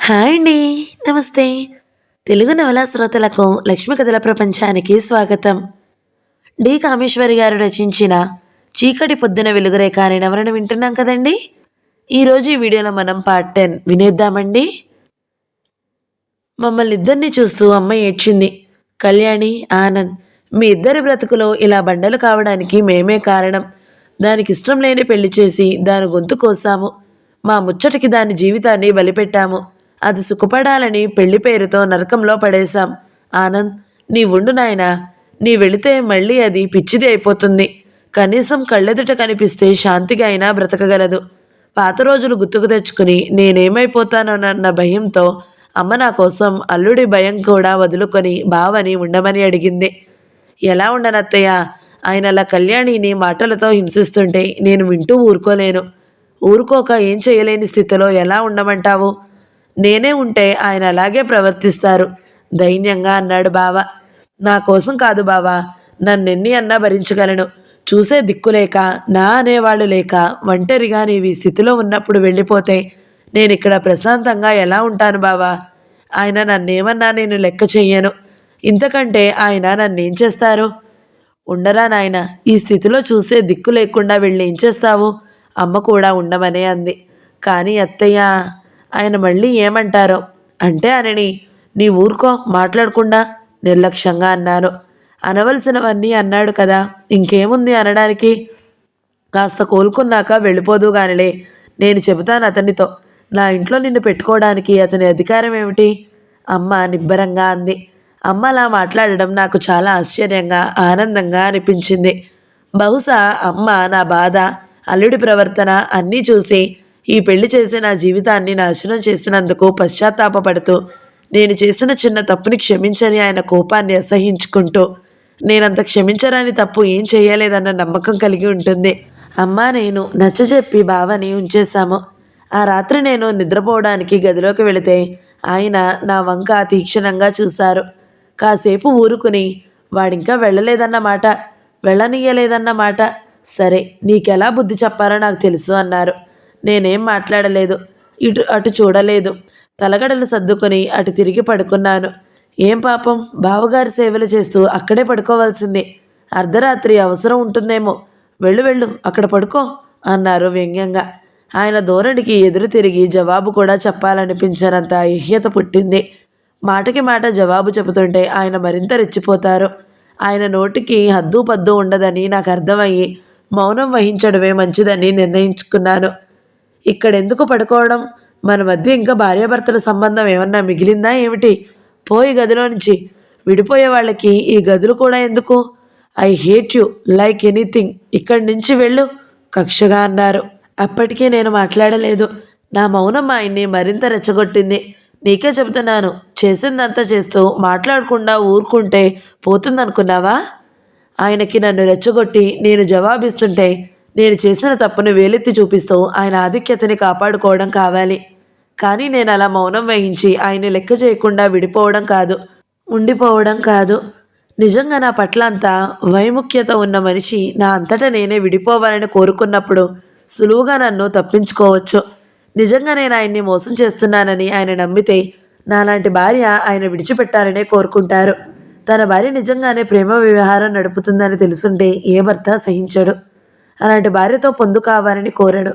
Hi అండి. నమస్తే. తెలుగు నవలా శ్రోతలకు లక్ష్మీ కథల ప్రపంచానికి స్వాగతం. డి కామేశ్వరి గారు రచించిన చీకటి పొద్దున వెలుగురేఖ అనే నవలను వింటున్నాం కదండి. ఈరోజు ఈ వీడియోలో మనం పార్ట్ 10 వినేద్దామండి. మమ్మల్ని ఇద్దరిని చూస్తూ అమ్మ ఏడ్చింది. కళ్యాణి, ఆనంద్, మీ ఇద్దరి బ్రతుకులో ఇలా బండలు కావడానికి మేమే కారణం. దానికి ఇష్టం లేని పెళ్లి చేసి దాని గొంతు కోసాము. మా ముచ్చటికి దాని జీవితాన్ని బలిపెట్టాము. అది సుఖపడాలని పెళ్లి పేరుతో నరకంలో పడేశాం. ఆనంద్, నీ ఉండు నాయనా. నీ వెళితే మళ్ళీ అది పిచ్చిది అయిపోతుంది. కనీసం కళ్ళెదుట కనిపిస్తే శాంతిగా అయినా బ్రతకగలదు. పాత రోజులు గుర్తుకు తెచ్చుకుని నేనేమైపోతానోనన్న భయంతో అమ్మ నా కోసం అల్లుడి భయం కూడా వదులుకొని బావని ఉండమని అడిగింది. ఎలా ఉండనత్తయ్య? ఆయన అలా కళ్యాణిని మాటలతో హింసిస్తుంటే నేను వింటూ ఊరుకోలేను. ఊరుకోక ఏం చేయలేని స్థితిలో ఎలా ఉండమంటావు? నేనే ఉంటే ఆయన అలాగే ప్రవర్తిస్తారు దైన్యంగా అన్నాడు బావ. నా కోసం కాదు బావా, నన్నెన్ని అన్నా భరించగలను. చూసే దిక్కులేక నా అనేవాళ్ళు లేక ఒంటరిగా నీవి స్థితిలో ఉన్నప్పుడు వెళ్ళిపోతే నేనిక్కడ ప్రశాంతంగా ఎలా ఉంటాను బావా? ఆయన నన్నేమన్నా నేను లెక్క చెయ్యను. ఇంతకంటే ఆయన నన్నేం చేస్తారు? ఉండరా నాయన, ఈ స్థితిలో చూసే దిక్కు లేకుండా వెళ్ళి ఏం చేస్తావు? అమ్మ కూడా ఉండమనే అంది. కానీ అత్తయ్య, ఆయన మళ్ళీ ఏమంటారో అంటే అనని, నీ ఊరుకో మాట్లాడకుండా నిర్లక్ష్యంగా అన్నాను. అనవలసినవన్నీ అన్నాడు కదా, ఇంకేముంది అనడానికి? కాస్త కోలుకున్నాక వెళ్ళిపోదు గానిలే. నేను చెబుతాను అతనితో. నా ఇంట్లో నిన్ను పెట్టుకోవడానికి అతని అధికారం ఏమిటి? అమ్మ నిబ్బరంగా అంది. అమ్మ అలా మాట్లాడడం నాకు చాలా ఆశ్చర్యంగా ఆనందంగా అనిపించింది. బహుశా అమ్మ నా బాధ, అల్లుడి ప్రవర్తన అన్నీ చూసి ఈ పెళ్లి చేసి నా జీవితాన్ని నాశనం చేసినందుకు పశ్చాత్తాపపడుతూ నేను చేసిన చిన్న తప్పుని క్షమించని ఆయన కోపాన్ని అసహించుకుంటూ నేనంత క్షమించరాని తప్పు ఏం చేయలేదన్న నమ్మకం కలిగి ఉంటుంది. అమ్మ నేను నచ్చజెప్పి బావని ఉంచేశాము. ఆ రాత్రి నేను నిద్రపోవడానికి గదిలోకి వెళితే ఆయన నా వంక తీక్షణంగా చూశారు. కాసేపు ఊరుకుని, వాడింకా వెళ్ళలేదన్నమాట, వెళ్ళనీయలేదన్నమాట. సరే, నీకెలా బుద్ధి చెప్పాలో నాకు తెలుసు అన్నారు. నేనేం మాట్లాడలేదు, అటు చూడలేదు. తలగడలు సర్దుకొని అటు తిరిగి పడుకున్నాను. ఏం పాపం, బావగారి సేవలు చేస్తూ అక్కడే పడుకోవాల్సింది. అర్ధరాత్రి అవసరం ఉంటుందేమో. వెళ్ళు వెళ్ళు, అక్కడ పడుకో అన్నారు వ్యంగ్యంగా. ఆయన ధోరణికి ఎదురు తిరిగి జవాబు కూడా చెప్పాలనిపించనంత ఏహ్యత పుట్టింది. మాటకి మాట జవాబు చెబుతుంటే ఆయన మరింత రెచ్చిపోతారు. ఆయన నోటికి హద్దు పద్దు ఉండదని నాకు అర్థమయ్యి మౌనం వహించడమే మంచిదని నిర్ణయించుకున్నాను. ఇక్కడెందుకు పడుకోవడం? మన మధ్య ఇంకా భార్యాభర్తల సంబంధం ఏమన్నా మిగిలిందా ఏమిటి? పోయి గదిలో నుంచి. విడిపోయే వాళ్ళకి ఈ గదులు కూడా ఎందుకు? I hate you like anything. ఇక్కడి నుంచి వెళ్ళు కక్షగా అన్నారు. అప్పటికే నేను మాట్లాడలేదు. నా మౌనం ఆయన్ని మరింత రెచ్చగొట్టింది. నీకే చెబుతున్నాను, చేసిందంతా చేస్తూ మాట్లాడకుండా ఊరుకుంటే పోతుందనుకున్నావా? ఆయనకి నన్ను రెచ్చగొట్టి నేను జవాబిస్తుంటే నేను చేసిన తప్పును వేలెత్తి చూపిస్తూ ఆయన ఆధిక్యతని కాపాడుకోవడం కావాలి. కానీ నేను అలా మౌనం వహించి ఆయన్ని లెక్క చేయకుండా విడిపోవడం కాదు, ఉండిపోవడం కాదు. నిజంగా నా పట్ల అంతా వైముఖ్యత ఉన్న మనిషి నా అంతటా నేనే విడిపోవాలని కోరుకున్నప్పుడు సులువుగా నన్ను తప్పించుకోవచ్చు. నిజంగా నేను ఆయన్ని మోసం చేస్తున్నానని ఆయన నమ్మితే నాలాంటి భార్య ఆయన విడిచిపెట్టాలనే కోరుకుంటారు. తన భార్య నిజంగానే ప్రేమ వ్యవహారం నడుపుతుందని తెలుసుంటే ఏ భర్త సహించడు. అలాంటి భార్యతో పొందు కావాలని కోరాడు.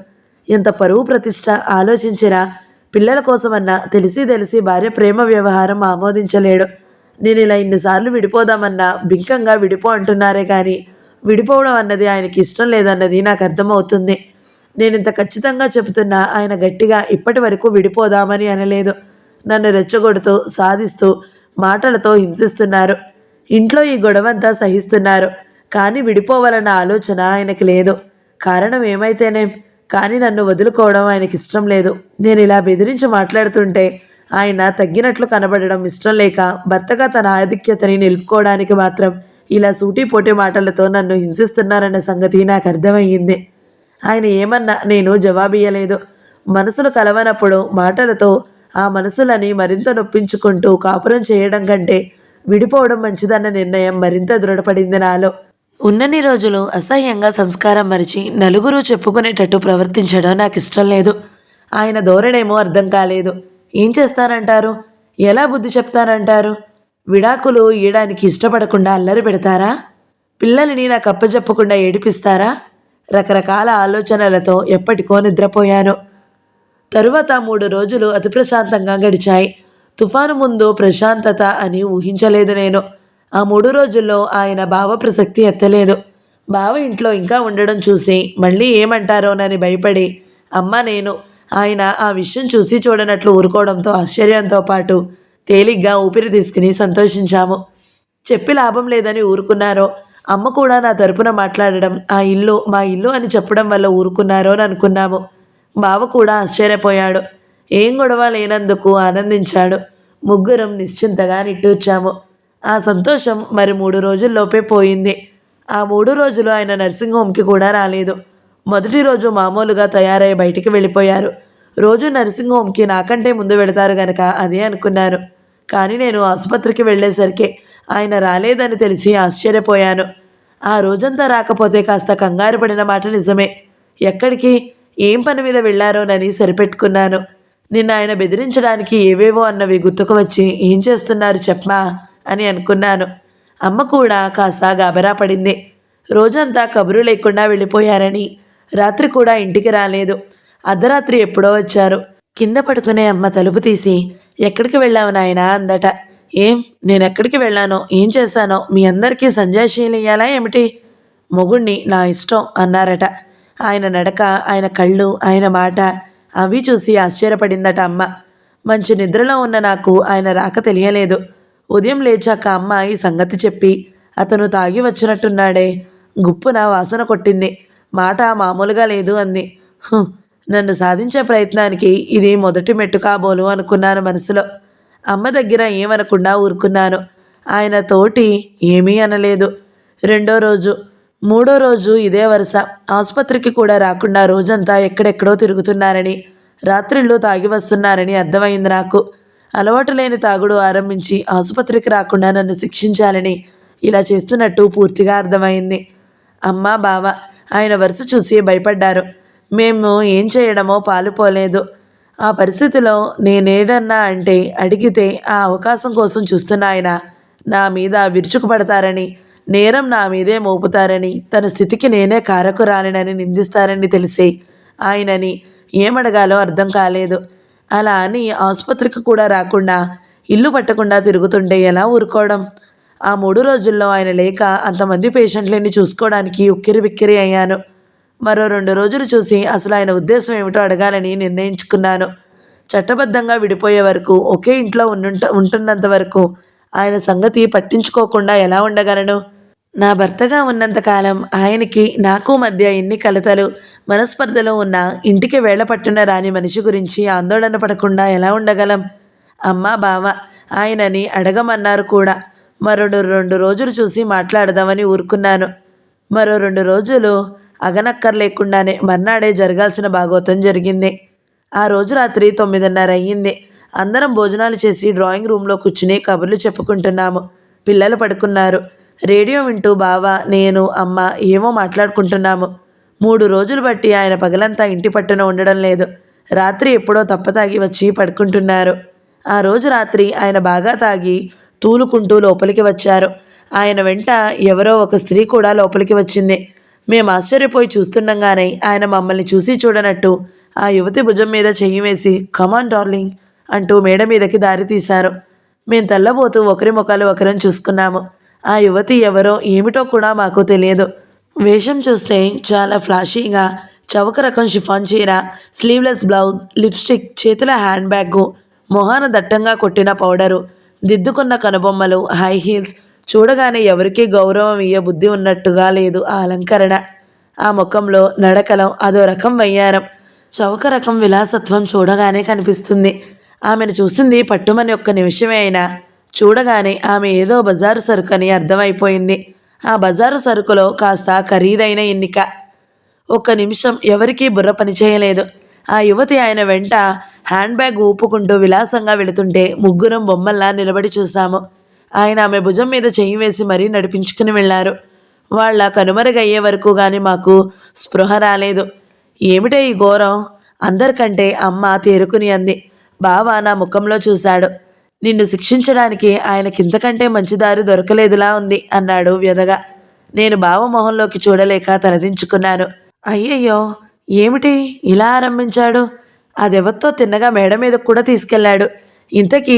ఎంత పరువు ప్రతిష్ట ఆలోచించినా పిల్లల కోసమన్నా తెలిసి భార్య ప్రేమ వ్యవహారం ఆమోదించలేడు. నేను ఇలా ఇన్నిసార్లు విడిపోదామన్నా బింకంగా విడిపో అంటున్నారే కానీ విడిపోవడం అన్నది ఆయనకి ఇష్టం లేదన్నది నాకు అర్థమవుతుంది. నేను ఇంత ఖచ్చితంగా చెబుతున్నా ఆయన గట్టిగా ఇప్పటి వరకు విడిపోదామని అనలేదు. నన్ను రెచ్చగొడుతూ సాధిస్తూ మాటలతో హింసిస్తున్నారు. ఇంట్లో ఈ గొడవంతా సహిస్తున్నారు. కానీ విడిపోవాలన్న ఆలోచన ఆయనకి లేదు. కారణం ఏమైతేనేం, కానీ నన్ను వదులుకోవడం ఆయనకి ఇష్టం లేదు. నేను ఇలా బెదిరించి మాట్లాడుతుంటే ఆయన తగ్గినట్లు కనబడడం ఇష్టం లేక భర్తగా తన ఆధిక్యతని నిలుపుకోవడానికి మాత్రం ఇలా సూటిపోటి మాటలతో నన్ను హింసిస్తున్నారన్న సంగతి నాకు అర్థమయ్యింది. ఆయన ఏమన్నా నేను జవాబియ్యలేదు. మనసులు కలవనప్పుడు మాటలతో ఆ మనసులని మరింత నొప్పించుకుంటూ కాపురం చేయడం కంటే విడిపోవడం మంచిదన్న నిర్ణయం మరింత దృఢపడింది నాలో. ఉన్నన్ని రోజులు అసహ్యంగా సంస్కారం మరిచి నలుగురు చెప్పుకునేటట్టు ప్రవర్తించడం నాకు ఇష్టం లేదు. ఆయన ధోరణేమో అర్థం కాలేదు. ఏం చేస్తారంటారు? ఎలా బుద్ధి చెప్తారంటారు? విడాకులు ఇయ్యడానికి ఇష్టపడకుండా అల్లరి పెడతారా? పిల్లల్ని నాకు అప్పచెప్పకుండా ఏడిపిస్తారా? రకరకాల ఆలోచనలతో ఎప్పటికో నిద్రపోయాను. తరువాత 3 రోజులు అతి ప్రశాంతంగా గడిచాయి. తుఫాను ముందు ప్రశాంతత అని ఊహించలేదు నేను. ఆ 3 రోజుల్లో ఆయన బావ ప్రసక్తి ఎత్తలేదు. బావ ఇంట్లో ఇంకా ఉండడం చూసి మళ్ళీ ఏమంటారోనని భయపడి అమ్మ నేను ఆయన ఆ విషయం చూసి చూడనట్లు ఊరుకోవడంతో ఆశ్చర్యంతో పాటు తేలిగ్గా ఊపిరి తీసుకుని సంతోషించాము. చెప్పి లాభం లేదని ఊరుకున్నారో, అమ్మ కూడా నా తరపున మాట్లాడడం ఆ ఇల్లు మా ఇల్లు అని చెప్పడం వల్ల ఊరుకున్నారో అని అనుకున్నాము. బావ కూడా ఆశ్చర్యపోయాడు. ఏం గొడవ లేనందుకు ఆనందించాడు. ముగ్గురం నిశ్చింతగా నిట్టూర్చాము. ఆ సంతోషం మరి 3 రోజుల్లోపే పోయింది. ఆ 3 రోజులు ఆయన నర్సింగ్ హోమ్కి కూడా రాలేదు. మొదటి రోజు మామూలుగా తయారై బయటికి వెళ్ళిపోయారు. రోజు నర్సింగ్ హోమ్కి నాకంటే ముందు వెళతారు గనక అదే అనుకున్నాను. కానీ నేను ఆసుపత్రికి వెళ్ళేసరికి ఆయన రాలేదని తెలిసి ఆశ్చర్యపోయాను. ఆ రోజంతా రాకపోతే కాస్త కంగారు పడిన మాట నిజమే. ఎక్కడికి, ఏం పని మీద వెళ్ళారోనని సరిపెట్టుకున్నాను. నిన్న ఆయన బెదిరించడానికి ఏవేవో అన్నవి గుర్తుకు వచ్చి ఏం చేస్తున్నారు చెప్పమా అని అనుకున్నాను. అమ్మ కూడా కాస్త గాబరా పడింది. రోజంతా కబురు లేకుండా వెళ్ళిపోయారని, రాత్రి కూడా ఇంటికి రాలేదు. అర్ధరాత్రి ఎప్పుడో వచ్చారు. కింద పడుకునే అమ్మ తలుపు తీసి ఎక్కడికి వెళ్ళావు నాయనా అందట. ఏం, నేనెక్కడికి వెళ్ళానో ఏం చేశానో మీ అందరికీ సంజాషీలు ఇయ్యాలా ఏమిటి? మొగుణ్ణి నా ఇష్టం అన్నారట. ఆయన నడక, ఆయన కళ్ళు, ఆయన మాట అవి చూసి ఆశ్చర్యపడిందట అమ్మ. మంచి నిద్రలో ఉన్న నాకు ఆయన రాక తెలియలేదు. ఉదయం లేచాక అమ్మ ఈ సంగతి చెప్పి అతను తాగి వచ్చినట్టున్నాడే, గుప్పున వాసన కొట్టింది. మాట మామూలుగా లేదు అంది. నన్ను సాధించే ప్రయత్నానికి ఇది మొదటి మెట్టు కాబోలు అనుకున్నాను మనసులో. అమ్మ దగ్గర ఏమనకుండా ఊరుకున్నాను. ఆయన తోటి ఏమీ అనలేదు. 2వ రోజు, 3వ రోజు ఇదే వరుస. ఆసుపత్రికి కూడా రాకుండా రోజంతా ఎక్కడెక్కడో తిరుగుతున్నారని, రాత్రిళ్ళు తాగి వస్తున్నారని అర్థమైంది నాకు. అలవాటు లేని తాగుడు ఆరంభించి ఆసుపత్రికి రాకుండా నన్ను శిక్షించాలని ఇలా చేస్తున్నట్టు పూర్తిగా అర్థమైంది. అమ్మ, బావ ఆయన వరుస చూసి భయపడ్డారు. మేము ఏం చేయడమో పాలుపోలేదు. ఆ పరిస్థితిలో నేనేదన్నా అంటే అడిగితే ఆ అవకాశం కోసం చూస్తున్న ఆయన నా మీద విరుచుకుపడతారని, నేరం నా మీదే మోపుతారని, తన స్థితికి నేనే కారకురాలినని నిందిస్తారని తెలిసి ఆయనని ఏమడగాలో అర్థం కాలేదు. అలా అని ఆసుపత్రికి కూడా రాకుండా, ఇల్లు పట్టకుండా తిరుగుతుంటే ఎలా ఊరుకోవడం? ఆ 3 రోజుల్లో ఆయన లేక అంతమంది పేషెంట్లని చూసుకోవడానికి ఉక్కిరిబిక్కిరి అయ్యాను. మరో 2 రోజులు చూసి అసలు ఆయన ఉద్దేశం ఏమిటో అడగాలని నిర్ణయించుకున్నాను. చట్టబద్ధంగా విడిపోయే వరకు, ఒకే ఇంట్లో ఉంటున్నంత వరకు ఆయన సంగతి పట్టించుకోకుండా ఎలా ఉండగలను? నా భర్తగా ఉన్నంతకాలం ఆయనకి నాకు మధ్య ఎన్ని కలతలు, మనస్పర్ధలు ఉన్నా ఇంటికి వేళ పట్టున రాని మనిషి గురించి ఆందోళన పడకుండా ఎలా ఉండగలం? అమ్మ, బావ ఆయనని అడగమన్నారు కూడా. మరో 2 రోజులు చూసి మాట్లాడదామని ఊరుకున్నాను. మరో 2 రోజులు అగనక్కర్లేకుండానే మర్నాడే జరగాల్సిన భాగోతం జరిగింది. ఆ రోజు రాత్రి 9:30 అయ్యింది. అందరం భోజనాలు చేసి డ్రాయింగ్ రూమ్లో కూర్చుని కబుర్లు చెప్పుకుంటున్నాము. పిల్లలు పడుకున్నారు. రేడియో వింటూ బావ, నేను, అమ్మ ఏమో మాట్లాడుకుంటున్నాము. 3 రోజులు బట్టి ఆయన పగలంతా ఇంటి పట్టున ఉండడం లేదు. రాత్రి ఎప్పుడో తప్పతాగి వచ్చి పడుకుంటున్నారు. ఆ రోజు రాత్రి ఆయన బాగా తాగి తూలుకుంటూ లోపలికి వచ్చారు. ఆయన వెంట ఎవరో ఒక స్త్రీ కూడా లోపలికి వచ్చింది. మేము ఆశ్చర్యపోయి చూస్తుండగానే ఆయన మమ్మల్ని చూసి చూడనట్టు ఆ యువతి భుజం మీద చెయ్యి వేసి కమాన్ డార్లింగ్ అంటూ మేడ మీదకి దారి తీశారు. మేము తెల్లబోతూ ఒకరి ముఖాలు ఒకరం చూసుకున్నాము. ఆ యువతి ఎవరో ఏమిటో కూడా మాకు తెలియదు. వేషం చూస్తే చాలా ఫ్లాషీగా, చవక రకం షిఫాన్ చీర, స్లీవ్లెస్ బ్లౌజ్, లిప్స్టిక్, చేతుల హ్యాండ్ బ్యాగు, మొహాన దట్టంగా కొట్టిన పౌడరు, దిద్దుకున్న కనుబొమ్మలు, హై హీల్స్. చూడగానే ఎవరికీ గౌరవం ఇయ్య బుద్ధి ఉన్నట్టుగా లేదు ఆ అలంకరణ. ఆ ముఖంలో, నడకలో అదో రకం వయ్యారం, చౌక రకం విలాసత్వం చూడగానే కనిపిస్తుంది. ఆమెను చూసింది పట్టుమని ఒక్క నిమిషమే అయినా చూడగానే ఆమె ఏదో బజారు సరుకు అని అర్థమైపోయింది. ఆ బజారు సరుకులో కాస్త ఖరీదైన ఎన్నిక. ఒక్క నిమిషం ఎవరికీ బుర్ర పనిచేయలేదు. ఆ యువతి ఆయన వెంట హ్యాండ్ బ్యాగ్ ఊపుకుంటూ విలాసంగా వెళుతుంటే ముగ్గురం బొమ్మల్లా నిలబడి చూశాము. ఆయన ఆమె భుజం మీద చెయ్యి వేసి మరీ నడిపించుకుని వెళ్ళారు. వాళ్ళ కనుమరుగయ్యే వరకు కానీ మాకు స్పృహ రాలేదు. ఏమిటే ఈ ఘోరం? అందరికంటే అమ్మ తేరుకుని అంది. బావ నా ముఖంలో చూశాడు. నిన్ను శిక్షించడానికి ఆయనకింతకంటే మంచి దారి దొరకలేదులా ఉంది అన్నాడు వ్యధగా. నేను బావ మొహంలోకి చూడలేక తలదించుకున్నాను. అయ్యయ్యో, ఏమిటి ఇలా ఆరంభించాడు? అదెవత్తో తిన్నగా మేడ మీదకు కూడా తీసుకెళ్లాడు. ఇంతకీ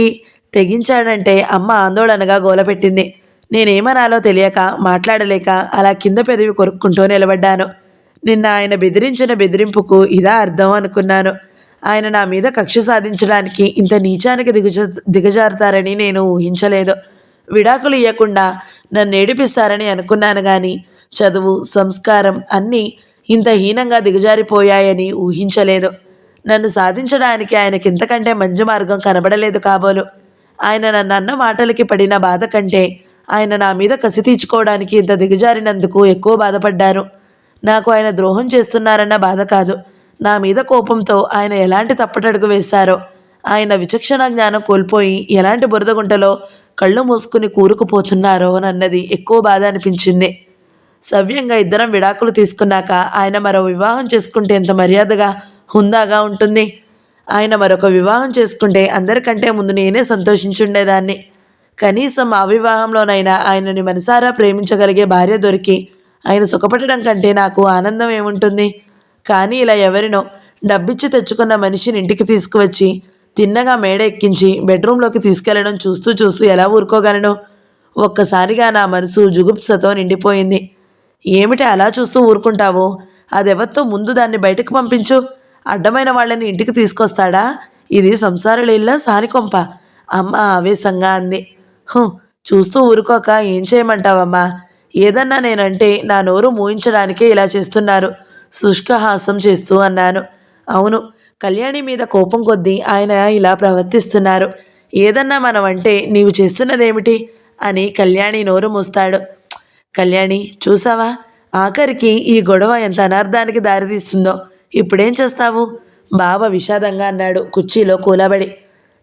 తెగించాడంటే అమ్మ ఆందోళనగా గోలపెట్టింది. నేనేమనాలో తెలియక మాట్లాడలేక అలా కింద పెదవి కొరుక్కుంటూ నిలబడ్డాను. నిన్న ఆయన బెదిరించిన బెదిరింపుకు ఇదా అర్థం అనుకున్నాను. ఆయన నా మీద కక్ష సాధించడానికి ఇంత నీచానికి దిగజారుతారని నేను ఊహించలేదు. విడాకులు ఇవ్వకుండా నన్ను ఏడిపిస్తారని అనుకున్నాను కానీ చదువు, సంస్కారం అన్నీ ఇంత హీనంగా దిగజారిపోయాయని ఊహించలేదు. నన్ను సాధించడానికి ఆయనకి ఇంతకంటే మంచి మార్గం కనబడలేదు కాబోలు. ఆయన నన్ను అన్న మాటలకి పడిన బాధ కంటే ఆయన నా మీద కసి తీర్చుకోవడానికి ఇంత దిగజారినందుకు ఎక్కువ బాధపడ్డాను. నాకు ఆయన ద్రోహం చేస్తున్నారన్న బాధ కాదు, నా మీద కోపంతో ఆయన ఎలాంటి తప్పటడుగు వేశారో, ఆయన విచక్షణ జ్ఞానం కోల్పోయి ఎలాంటి బురదగుంటలో కళ్ళు మూసుకుని కూరుకుపోతున్నారో అన్నది ఎక్కువ బాధ అనిపించింది. సవ్యంగా ఇద్దరం విడాకులు తీసుకున్నాక ఆయన మరో వివాహం చేసుకుంటే ఎంత మర్యాదగా, హుందాగా ఉంటుంది. ఆయన మరొక వివాహం చేసుకుంటే అందరికంటే ముందు నేనే సంతోషించుండేదాన్ని. కనీసం ఆ వివాహంలోనైనా ఆయనని మనసారా ప్రేమించగలిగే భార్య దొరికి ఆయన సుఖపడడం కంటే నాకు ఆనందం ఏముంటుంది? కానీ ఇలా ఎవరినో డబ్బిచ్చి తెచ్చుకున్న మనిషిని ఇంటికి తీసుకువచ్చి తిన్నగా మేడ ఎక్కించి బెడ్రూమ్లోకి తీసుకెళ్లడం చూస్తూ చూస్తూ ఎలా ఊరుకోగలను? ఒక్కసారిగా నా మనసు జుగుప్సతో నిండిపోయింది. ఏమిటి అలా చూస్తూ ఊరుకుంటావు? అదెవత్తో ముందు దాన్ని బయటకు పంపించు. అడ్డమైన వాళ్ళని ఇంటికి తీసుకొస్తాడా? ఇది సంసారుల ఇళ్ళ సానికొంప, అమ్మ ఆవేశంగా అంది. చూస్తూ ఊరుకోక ఏం చేయమంటావమ్మా? ఏదన్నా నేనంటే నా నోరు మూయించడానికే ఇలా చేస్తున్నారు, శుష్కహాసం చేస్తూ అన్నాను. అవును, కళ్యాణి మీద కోపం కొద్దీ ఆయన ఇలా ప్రవర్తిస్తున్నారు. ఏదన్నా మనం అంటే నీవు చేస్తున్నదేమిటి అని కళ్యాణి నోరు మూస్తాడు. కళ్యాణి, చూసావా ఆఖరికి ఈ గొడవ ఎంత అనర్థానికి దారితీస్తుందో. ఇప్పుడేం చేస్తావు? బావ విషాదంగా అన్నాడు కుర్చీలో కూలబడి.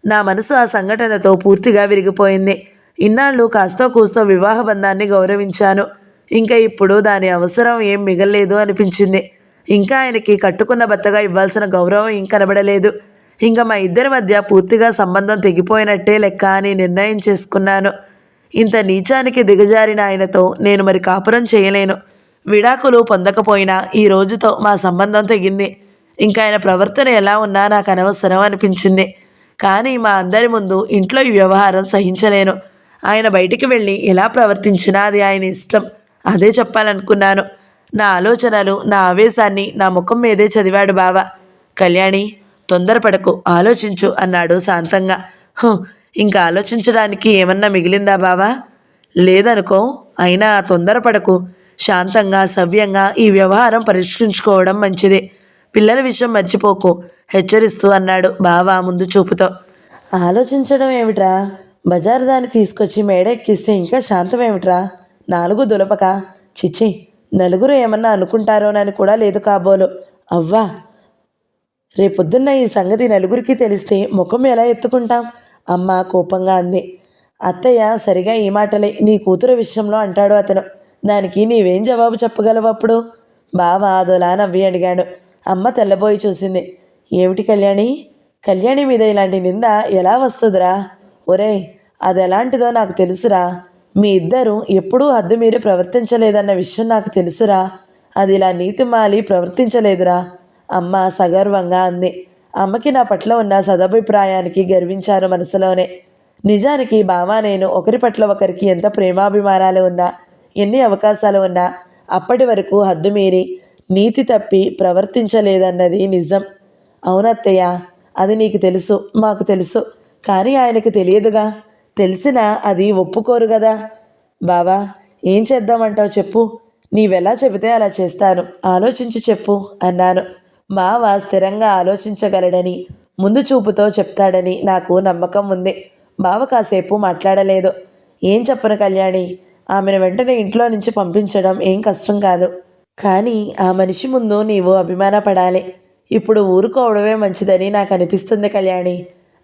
నా మనసు ఆ సంఘటనతో పూర్తిగా విరిగిపోయింది. ఇన్నాళ్ళు కాస్తో కూస్తో వివాహ బంధాన్ని గౌరవించాను. ఇంకా ఇప్పుడు దాని అవసరం ఏం మిగల్లేదు అనిపించింది. ఇంకా ఆయనకి కట్టుకున్న భర్తగా ఇవ్వాల్సిన గౌరవం ఏం కనబడలేదు. ఇంకా మా ఇద్దరి మధ్య పూర్తిగా సంబంధం తెగిపోయినట్టే లెక్క అని నిర్ణయం చేసుకున్నాను. ఇంత నీచానికి దిగజారిన ఆయనతో నేను మరి కాపురం చేయలేను. విడాకులు పొందకపోయినా ఈ రోజుతో మా సంబంధం తెగింది. ఇంకా ఆయన ప్రవర్తన ఎలా ఉన్నా నాకు అనవసరం అనిపించింది. కానీ మా అందరి ముందు ఇంట్లో ఈ వ్యవహారం సహించలేను. ఆయన బయటికి వెళ్ళి ఎలా ప్రవర్తించినా అది ఆయన ఇష్టం, అదే చెప్పాలనుకున్నాను. నా ఆలోచనలు, నా ఆవేశాన్ని నా ముఖం మీదే చదివాడు బావ. కళ్యాణి, తొందరపడకు, ఆలోచించు అన్నాడు శాంతంగా. ఇంకా ఆలోచించడానికి ఏమన్నా మిగిలిందా బావా? లేదనుకో. అయినా తొందరపడకు, శాంతంగా సవ్యంగా ఈ వ్యవహారం పరిష్కరించుకోవడం మంచిది. పిల్లల విషయం మర్చిపోకు, హెచ్చరిస్తూ అన్నాడు బావ ముందు చూపుతో. ఆలోచించడం ఏమిట్రా? బజారు దాన్ని తీసుకొచ్చి మేడ ఎక్కిస్తే ఇంకా శాంతమేమిట్రా? 4 దులపక. చిచ్చి, నలుగురు ఏమన్నా అనుకుంటారోనని కూడా లేదు కాబోలు. అవ్వా, రేపొద్దున్న ఈ సంగతి నలుగురికి తెలిస్తే ముఖం ఎలా ఎత్తుకుంటాం? అమ్మ కోపంగా అంది. అత్తయ్య సరిగా ఈ మాటలే నీ కూతురు విషయంలో అంటాడు అతను. దానికి నీవేం జవాబు చెప్పగలవు అప్పుడు? బావ అదోలా నవ్వి అడిగాడు. అమ్మ తెల్లబోయి చూసింది. ఏమిటి కళ్యాణి? కళ్యాణి మీద ఇలాంటి నింద ఎలా వస్తుందిరా? ఒరే, అది ఎలాంటిదో నాకు తెలుసురా. మీ ఇద్దరు ఎప్పుడూ హద్దు మీరు ప్రవర్తించలేదన్న విషయం నాకు తెలుసురా. అది ఇలా నీతి మాలి ప్రవర్తించలేదురా, అమ్మ సగర్వంగా అంది. అమ్మకి నా పట్ల ఉన్న సదభిప్రాయానికి గర్వించాను మనసులోనే. నిజానికి బావా నేను ఒకరి పట్ల ఒకరికి ఎంత ప్రేమాభిమానాలు ఉన్నా, ఎన్ని అవకాశాలు ఉన్నా అప్పటి వరకు హద్దు మీరి నీతి తప్పి ప్రవర్తించలేదన్నది నిజం. అవునత్తయ్య, అది నీకు తెలుసు, మాకు తెలుసు. కానీ ఆయనకి తెలియదుగా. తెలిసినా అది ఒప్పుకోరు కదా. బావా, ఏం చేద్దామంటావు చెప్పు? నీవెలా చెబితే అలా చేస్తాను, ఆలోచించి చెప్పు అన్నాను. బావ స్థిరంగా ఆలోచించగలడని, ముందు చూపుతో చెప్తాడని నాకు నమ్మకం ఉంది. బావ కాసేపు మాట్లాడలేదు. ఏం చెప్పను కళ్యాణి, ఆమెను వెంటనే ఇంట్లో నుంచి పంపించడం ఏం కష్టం కాదు. కానీ ఆ మనిషి ముందు నీవు అభిమానపడాలి. ఇప్పుడు ఊరుకోవడమే మంచిదని నాకు అనిపిస్తుంది కళ్యాణి.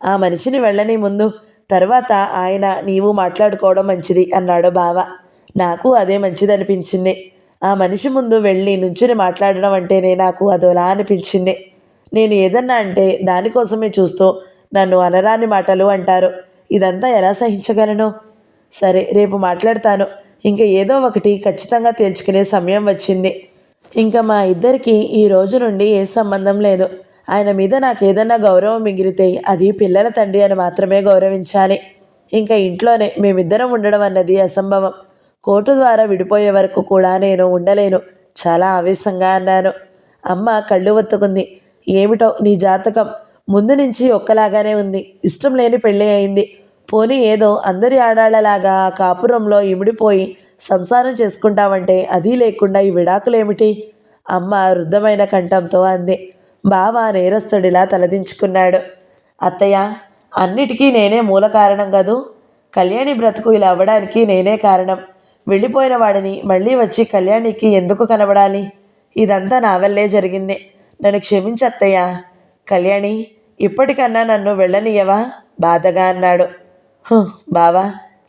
ఆ మనిషిని వెళ్ళని ముందు, తర్వాత ఆయన నీవు మాట్లాడుకోవడం మంచిది అన్నాడు బావ. నాకు అదే మంచిదనిపించింది. ఆ మనిషి ముందు వెళ్ళి నుంచుని మాట్లాడడం అంటేనే నాకు అదోలా అనిపించింది. నేను ఏదన్నా అంటే దానికోసమే చూస్తూ నన్ను అనరాని మాటలు అంటారు. ఇదంతా ఎలా సహించగలను? సరే, రేపు మాట్లాడతాను. ఇంకా ఏదో ఒకటి ఖచ్చితంగా తేల్చుకునే సమయం వచ్చింది. ఇంకా మా ఇద్దరికి ఈ రోజు నుండి ఏ సంబంధం లేదు. ఆయన మీద నాకేదన్నా గౌరవం మిగిలితే అది పిల్లల తండ్రి అని మాత్రమే గౌరవించాలి. ఇంకా ఇంట్లోనే మేమిద్దరం ఉండడం అన్నది అసంభవం. కోర్టు ద్వారా విడిపోయే వరకు కూడా నేను ఉండలేను, చాలా ఆవేశంగా అన్నాను. అమ్మ కళ్ళు ఒత్తుకుంది. ఏమిటో నీ జాతకం ముందు నుంచి ఒక్కలాగానే ఉంది. ఇష్టం లేని పెళ్ళి అయింది. పోనీ ఏదో అందరి ఆడాళ్లలాగా ఆ కాపురంలో ఇమిడిపోయి సంసారం చేసుకుంటావంటే అది లేకుండా ఈ విడాకులేమిటి? అమ్మ వృద్ధమైన కంఠంతో అంది. బావ నేరస్తుడిలా తలదించుకున్నాడు. అత్తయ్య, అన్నిటికీ నేనే మూల కారణం కదూ. కళ్యాణి బ్రతుకు ఇలా అవ్వడానికి నేనే కారణం. వెళ్ళిపోయిన వాడిని మళ్ళీ వచ్చి కళ్యాణికి ఎందుకు కనబడాలి? ఇదంతా నా వల్లే జరిగింది. నన్ను క్షమించత్తయ్య. కళ్యాణి, ఇప్పటికన్నా నన్ను వెళ్ళనీయవా? బాధగా అన్నాడు. బావా,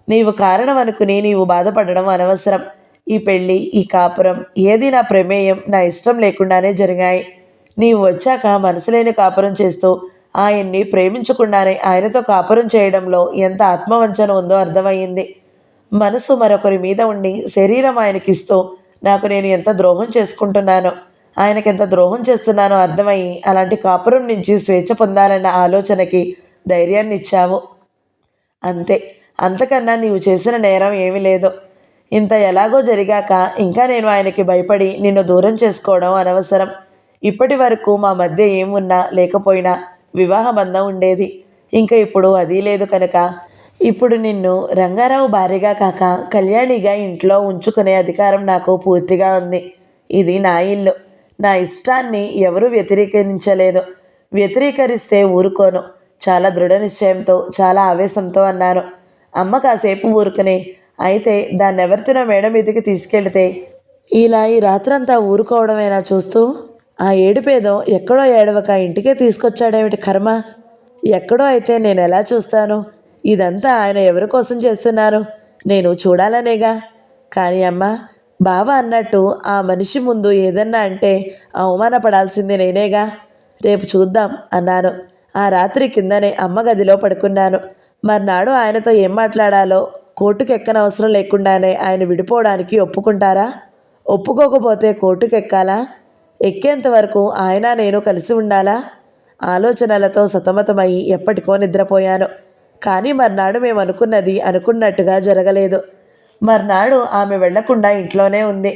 నీవు కారణం అనుకుని నీవు బాధపడడం అనవసరం. ఈ పెళ్ళి, ఈ కాపురం ఏది నా ప్రమేయం, నా ఇష్టం లేకుండానే జరిగాయి. నీవు వచ్చాక మనసులేని కాపురం చేస్తూ ఆయన్ని ప్రేమించకుండానే ఆయనతో కాపురం చేయడంలో ఎంత ఆత్మవంచన ఉందో అర్థమయ్యింది. మనసు మరొకరి మీద ఉండి శరీరం ఆయనకిస్తూ నాకు నేను ఎంత ద్రోహం చేసుకుంటున్నానో, ఆయనకెంత ద్రోహం చేస్తున్నానో అర్థమయ్యి అలాంటి కాపురం నుంచి స్వేచ్ఛ పొందాలన్న ఆలోచనకి ధైర్యాన్ని ఇచ్చావు. అంతే, అంతకన్నా నీవు చేసిన నేరం ఏమీ లేదు. ఇంత ఎలాగో జరిగాక ఇంకా నేను ఆయనకి భయపడి నిన్ను దూరం చేసుకోవడం అనవసరం. ఇప్పటి వరకు మా మధ్య ఏమున్నా లేకపోయినా వివాహ బంధం ఉండేది. ఇంకా ఇప్పుడు అది లేదు కనుక ఇప్పుడు నిన్ను రంగారావు భార్యగా కాక కళ్యాణిగా ఇంట్లో ఉంచుకునే అధికారం నాకు పూర్తిగా ఉంది. ఇది నా ఇల్లు. నా ఇష్టాన్ని ఎవరూ వ్యతిరేకించలేదు. వ్యతిరేకరిస్తే ఊరుకోను. చాలా దృఢ నిశ్చయంతో, చాలా ఆవేశంతో అన్నాను. అమ్మ కాసేపు ఊరుకునే, అయితే దాన్ని ఎవరితోనో మేడ మీదకి తీసుకెళ్తే ఇలా ఈ రాత్రంతా ఊరుకోవడమేనా చూస్తూ? ఆ ఏడుపేదో ఎక్కడో ఏడవక ఇంటికే తీసుకొచ్చాడేమిటి కర్మ? ఎక్కడో అయితే నేను ఎలా చూస్తాను? ఇదంతా ఆయన ఎవరి కోసం చేస్తున్నారు? నేను చూడాలనేగా. కానీ అమ్మ, బావ అన్నట్టు ఆ మనిషి ముందు ఏదన్నా అంటే అవమానపడాల్సింది నేనేగా. రేపు చూద్దాం అన్నాను. ఆ రాత్రి కిందనే అమ్మ గదిలో పడుకున్నాను. మర్నాడు ఆయనతో ఏం మాట్లాడాలో కోర్టుకు ఎక్కనవసరం లేకుండానే ఆయన విడిపోవడానికి ఒప్పుకుంటారా? ఒప్పుకోకపోతే కోర్టుకు ఎక్కాలా? ఎక్కేంత వరకు ఆయన నేను కలిసి ఉండాలా? ఆలోచనలతో సతమతమయ్యి ఎప్పటికో నిద్రపోయాను. కానీ మర్నాడు మేము అనుకున్నది అనుకున్నట్టుగా జరగలేదు. మర్నాడు ఆమె వెళ్లకుండా ఇంట్లోనే ఉంది.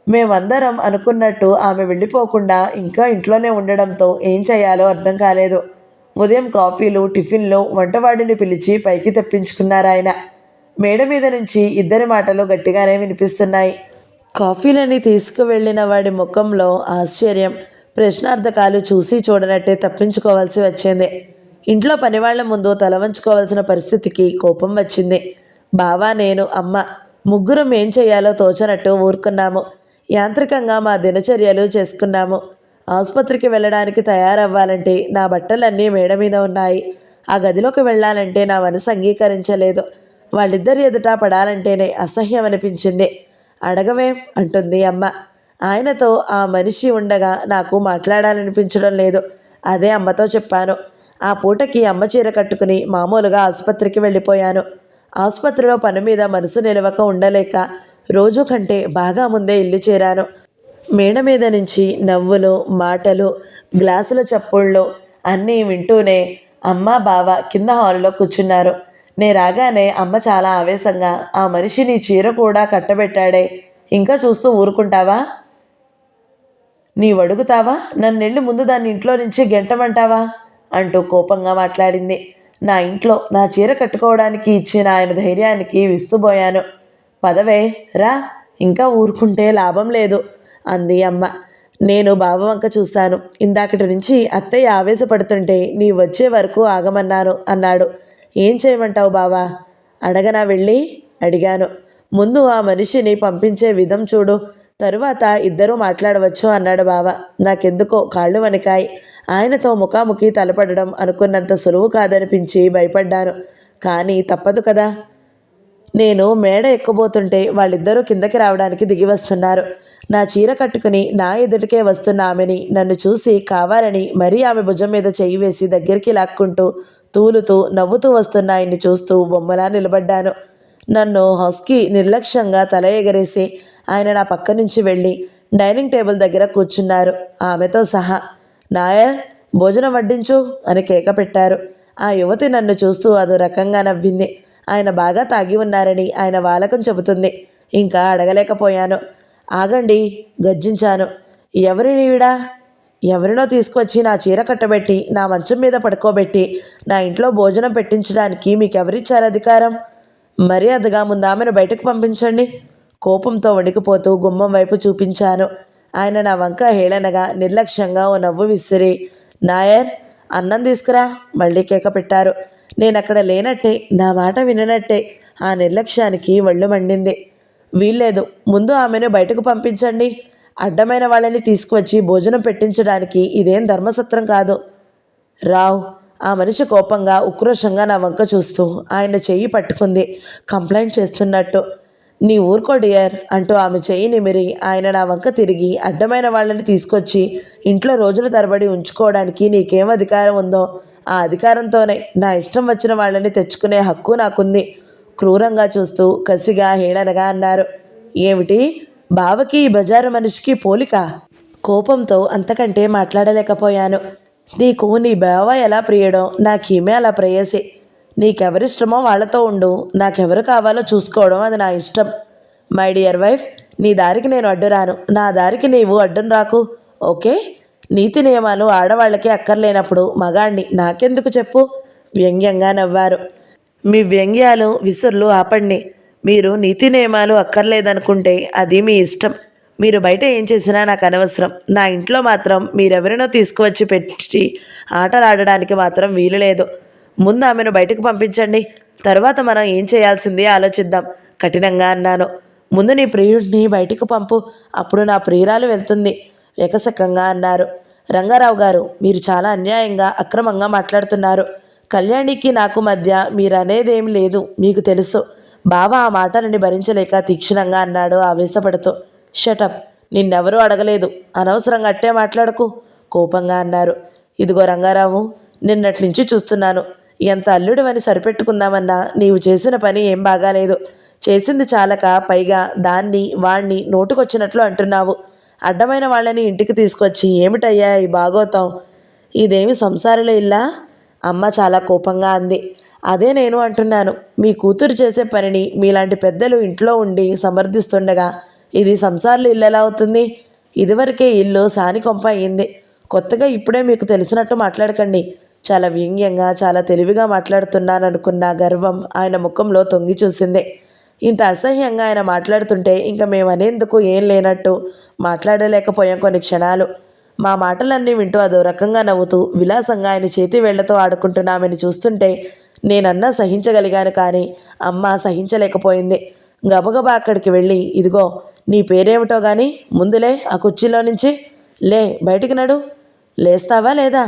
మేమందరం అనుకున్నట్టు ఆమె వెళ్ళిపోకుండా ఇంకా ఇంట్లోనే ఉండడంతో ఏం చేయాలో అర్థం కాలేదు. ఉదయం కాఫీలు, టిఫిన్లు వంటవాడిని పిలిచి పైకి తెప్పించుకున్నారాయన. మేడ మీద నుంచి ఇద్దరి మాటలు గట్టిగానే వినిపిస్తున్నాయి. కాఫీలని తీసుకువెళ్ళిన వాడి ముఖంలో ఆశ్చర్యం, ప్రశ్నార్థకాలు చూసి చూడనట్టే తప్పించుకోవాల్సి వచ్చింది. ఇంట్లో పనివాళ్ల ముందు తల వంచుకోవాల్సిన పరిస్థితికి కోపం వచ్చింది. బావా, నేను, అమ్మ ముగ్గురం ఏం చేయాలో తోచనట్టు ఊరుకున్నాము. యాంత్రికంగా మా దినచర్యలు చేసుకున్నాము. ఆసుపత్రికి వెళ్ళడానికి తయారవ్వాలంటే నా బట్టలన్నీ మేడ మీద ఉన్నాయి. ఆ గదిలోకి వెళ్ళాలంటే నా మనసు అంగీకరించలేదు. వాళ్ళిద్దరి ఎదుట పడాలంటేనే అసహ్యం అనిపించింది. అడగవేం అంటుంది అమ్మ. ఆయనతో ఆ మనిషి ఉండగా నాకు మాట్లాడాలనిపించడం లేదు. అదే అమ్మతో చెప్పాను. ఆ పూటకి అమ్మ చీర కట్టుకుని మామూలుగా ఆసుపత్రికి వెళ్ళిపోయాను. ఆసుపత్రిలో పని మీద మనసు నిలవక ఉండలేక రోజు కంటే బాగా ముందే ఇల్లు చేరాను. మేడ మీద నుంచి నవ్వులు, మాటలు, గ్లాసుల చప్పుళ్ళు అన్నీ వింటూనే అమ్మ, బావ కింద హాల్లో కూర్చున్నారు. నే రాగానే అమ్మ చాలా ఆవేశంగా, ఆ మనిషి నీ చీర కూడా కట్టబెట్టాడే, ఇంకా చూస్తూ ఊరుకుంటావా? నీవడుగుతావా? నన్నెళ్ళి ముందు దాన్ని ఇంట్లో నుంచి గెంటమంటావా అంటూ కోపంగా మాట్లాడింది. నా ఇంట్లో నా చీర కట్టుకోవడానికి ఇచ్చిన ఆయన ధైర్యానికి విస్తుపోయాను. పదవే, రా, ఇంకా ఊరుకుంటే లాభం లేదు అంది అమ్మ. నేను బావ వంక చూశాను. ఇందాకటి నుంచి అత్తయ్య ఆవేశపడుతుంటే నీ వచ్చే వరకు ఆగమన్నాను అన్నాడు. ఏం చేయమంటావు బావా? అడగనా వెళ్ళి అడిగాను. ముందు ఆ మనిషిని పంపించే విధం చూడు, తరువాత ఇద్దరూ మాట్లాడవచ్చు అన్నాడు బావ. నాకెందుకో కాళ్ళు వణికాయి. ఆయనతో ముఖాముఖి తలపడడం అనుకున్నంత సులువు కాదనిపించి భయపడ్డాను. కానీ తప్పదు కదా. నేను మేడ ఎక్కబోతుంటే వాళ్ళిద్దరూ కిందకి రావడానికి దిగి వస్తున్నారు. నా చీర కట్టుకుని నా ఎదుటికే వస్తున్న ఆమెని నన్ను చూసి కావాలని మరీ ఆమె భుజం మీద చెయ్యి వేసి దగ్గరికి లాక్కుంటూ తూలుతూ నవ్వుతూ వస్తున్న ఆయన్ని చూస్తూ బొమ్మలా నిలబడ్డాను. నన్ను హస్కీ నిర్లక్ష్యంగా తల ఎగరేసి ఆయన నా పక్క నుంచి వెళ్ళి డైనింగ్ టేబుల్ దగ్గర కూర్చున్నారు, ఆమెతో సహా. నాయర్, భోజనం వడ్డించు అని కేక పెట్టారు. ఆ యువతి నన్ను చూస్తూ అదో రకంగా నవ్వింది. ఆయన బాగా తాగి ఉన్నారని ఆయన వాలకం చెబుతుంది. ఇంకా అడగలేకపోయాను. ఆగండి, గర్జించాను. ఎవరినివిడా? ఎవరినో తీసుకువచ్చి నా చీర కట్టబెట్టి నా మంచం మీద పడుకోబెట్టి నా ఇంట్లో భోజనం పెట్టించడానికి మీకెవరిచ్చారు అధికారం? మర్యాదగా ముందు ఆమెను బయటకు పంపించండి. కోపంతో వణికిపోతూ గుమ్మం వైపు చూపించాను. ఆయన నా వంక హేళనగా నిర్లక్ష్యంగా ఓ నవ్వు విసిరి, నాయర్, అన్నం తీసుకురా మళ్ళీ కేక పెట్టారు. నేనక్కడ లేనట్టే, నా మాట విననట్టే ఆ నిర్లక్ష్యానికి ఒళ్ళు మండింది. వీల్లేదు, ముందు ఆమెను బయటకు పంపించండి. అడ్డమైన వాళ్ళని తీసుకువచ్చి భోజనం పెట్టించడానికి ఇదేం ధర్మసత్రం కాదు. రావ్, ఆ మనిషి కోపంగా ఉక్రోషంగా నా వంక చూస్తూ ఆయన చెయ్యి పట్టుకుంది, కంప్లైంట్ చేస్తున్నట్టు. నీ ఊరుకో డియర్ అంటూ ఆమె చెయ్యి నిమిరి ఆయన నా వంక తిరిగి, అడ్డమైన వాళ్ళని తీసుకొచ్చి ఇంట్లో రోజుల తరబడి ఉంచుకోవడానికి నీకేం అధికారం ఉందో ఆ అధికారంతోనే నా ఇష్టం వచ్చిన వాళ్ళని తెచ్చుకునే హక్కు నాకుంది. క్రూరంగా చూస్తూ కసిగా హేళనగా అన్నారు. ఏమిటి, బావకి ఈ బజారు మనిషికి పోలిక? కోపంతో అంతకంటే మాట్లాడలేకపోయాను. నీకు నీ బావ ఎలా ప్రియుడో నాకీమె అలా ప్రేయసి. నీకెవరిష్టమో వాళ్ళతో ఉండు, నాకెవరు కావాలో చూసుకోవడం అది నా ఇష్టం. మై డియర్ వైఫ్, నీ దారికి నేను అడ్డురాను, నా దారికి నీవు అడ్డును రాకు, ఓకే? నీతి నియమాలు ఆడవాళ్ళకి అక్కర్లేనప్పుడు మగాణ్ణి నాకెందుకు చెప్పు? వ్యంగ్యంగా నవ్వారు. మీ వ్యంగ్యాలు విసుర్లు ఆపండి. మీరు నీతి నియమాలు అక్కర్లేదనుకుంటే అది మీ ఇష్టం. మీరు బయట ఏం చేసినా నాకు అనవసరం. నా ఇంట్లో మాత్రం మీరెవరినో తీసుకువచ్చి పెట్టి ఆటలాడడానికి మాత్రం వీలు లేదు. ముందు ఆమెను బయటకు పంపించండి, తర్వాత మనం ఏం చేయాల్సింది ఆలోచిద్దాం కఠినంగా అన్నాను. ముందు నీ ప్రియుడిని బయటకు పంపు, అప్పుడు నా ప్రియురాలు వెళ్తుంది ఎకసకంగా అన్నారు. రంగారావు గారు, మీరు చాలా అన్యాయంగా అక్రమంగా మాట్లాడుతున్నారు. కళ్యాణికి నాకు మధ్య మీరనేదేం లేదు, మీకు తెలుసు. బావ ఆ మాటలని భరించలేక తీక్షణంగా అన్నాడు ఆవేశపడుతూ. షటప్, నిన్నెవరూ అడగలేదు, అనవసరంగా అట్టే మాట్లాడకు కోపంగా అన్నారు. ఇదిగో రంగారావు, నిన్నటి నుంచి చూస్తున్నాను. ఎంత అల్లుడివని సరిపెట్టుకుందామన్నా నీవు చేసిన పని ఏం బాగాలేదు. చేసింది చాలక పైగా దాన్ని వాణ్ణి నోటుకొచ్చినట్లు అంటున్నావు. అడ్డమైన వాళ్ళని ఇంటికి తీసుకొచ్చి ఏమిటయ్యా ఈ బాగోతాం? ఇదేమి సంసారులే ఇల్లా? అమ్మ చాలా కోపంగా అంది. అదే నేను అంటున్నాను. మీ కూతురు చేసే పనిని మీలాంటి పెద్దలు ఇంట్లో ఉండి సమర్థిస్తుండగా ఇది సంసారులు ఇల్లు ఎలా అవుతుంది? ఇదివరకే ఇల్లు సానికొంప అయింది. కొత్తగా ఇప్పుడే మీకు తెలిసినట్టు మాట్లాడకండి. చాలా వ్యంగ్యంగా చాలా తెలివిగా మాట్లాడుతున్నాననుకున్న గర్వం ఆయన ముఖంలో తొంగి చూసింది. ఇంత అసహ్యంగా ఆయన మాట్లాడుతుంటే ఇంకా మేము అనేందుకు ఏం లేనట్టు మాట్లాడలేకపోయాం కొన్ని క్షణాలు. మా మాటలన్నీ వింటూ అదో రకంగా నవ్వుతూ విలాసంగా ఆయన చేతి వేళ్లతో ఆడుకుంటున్నామని చూస్తుంటే నేనన్నా సహించగలిగాను, కానీ అమ్మ సహించలేకపోయింది. గబగబా అక్కడికి వెళ్ళి, ఇదిగో నీ పేరేమిటో కానీ ముందులే ఆ కుర్చీలో నుంచి లే, బయటికి నడు. లేస్తావా లేదా?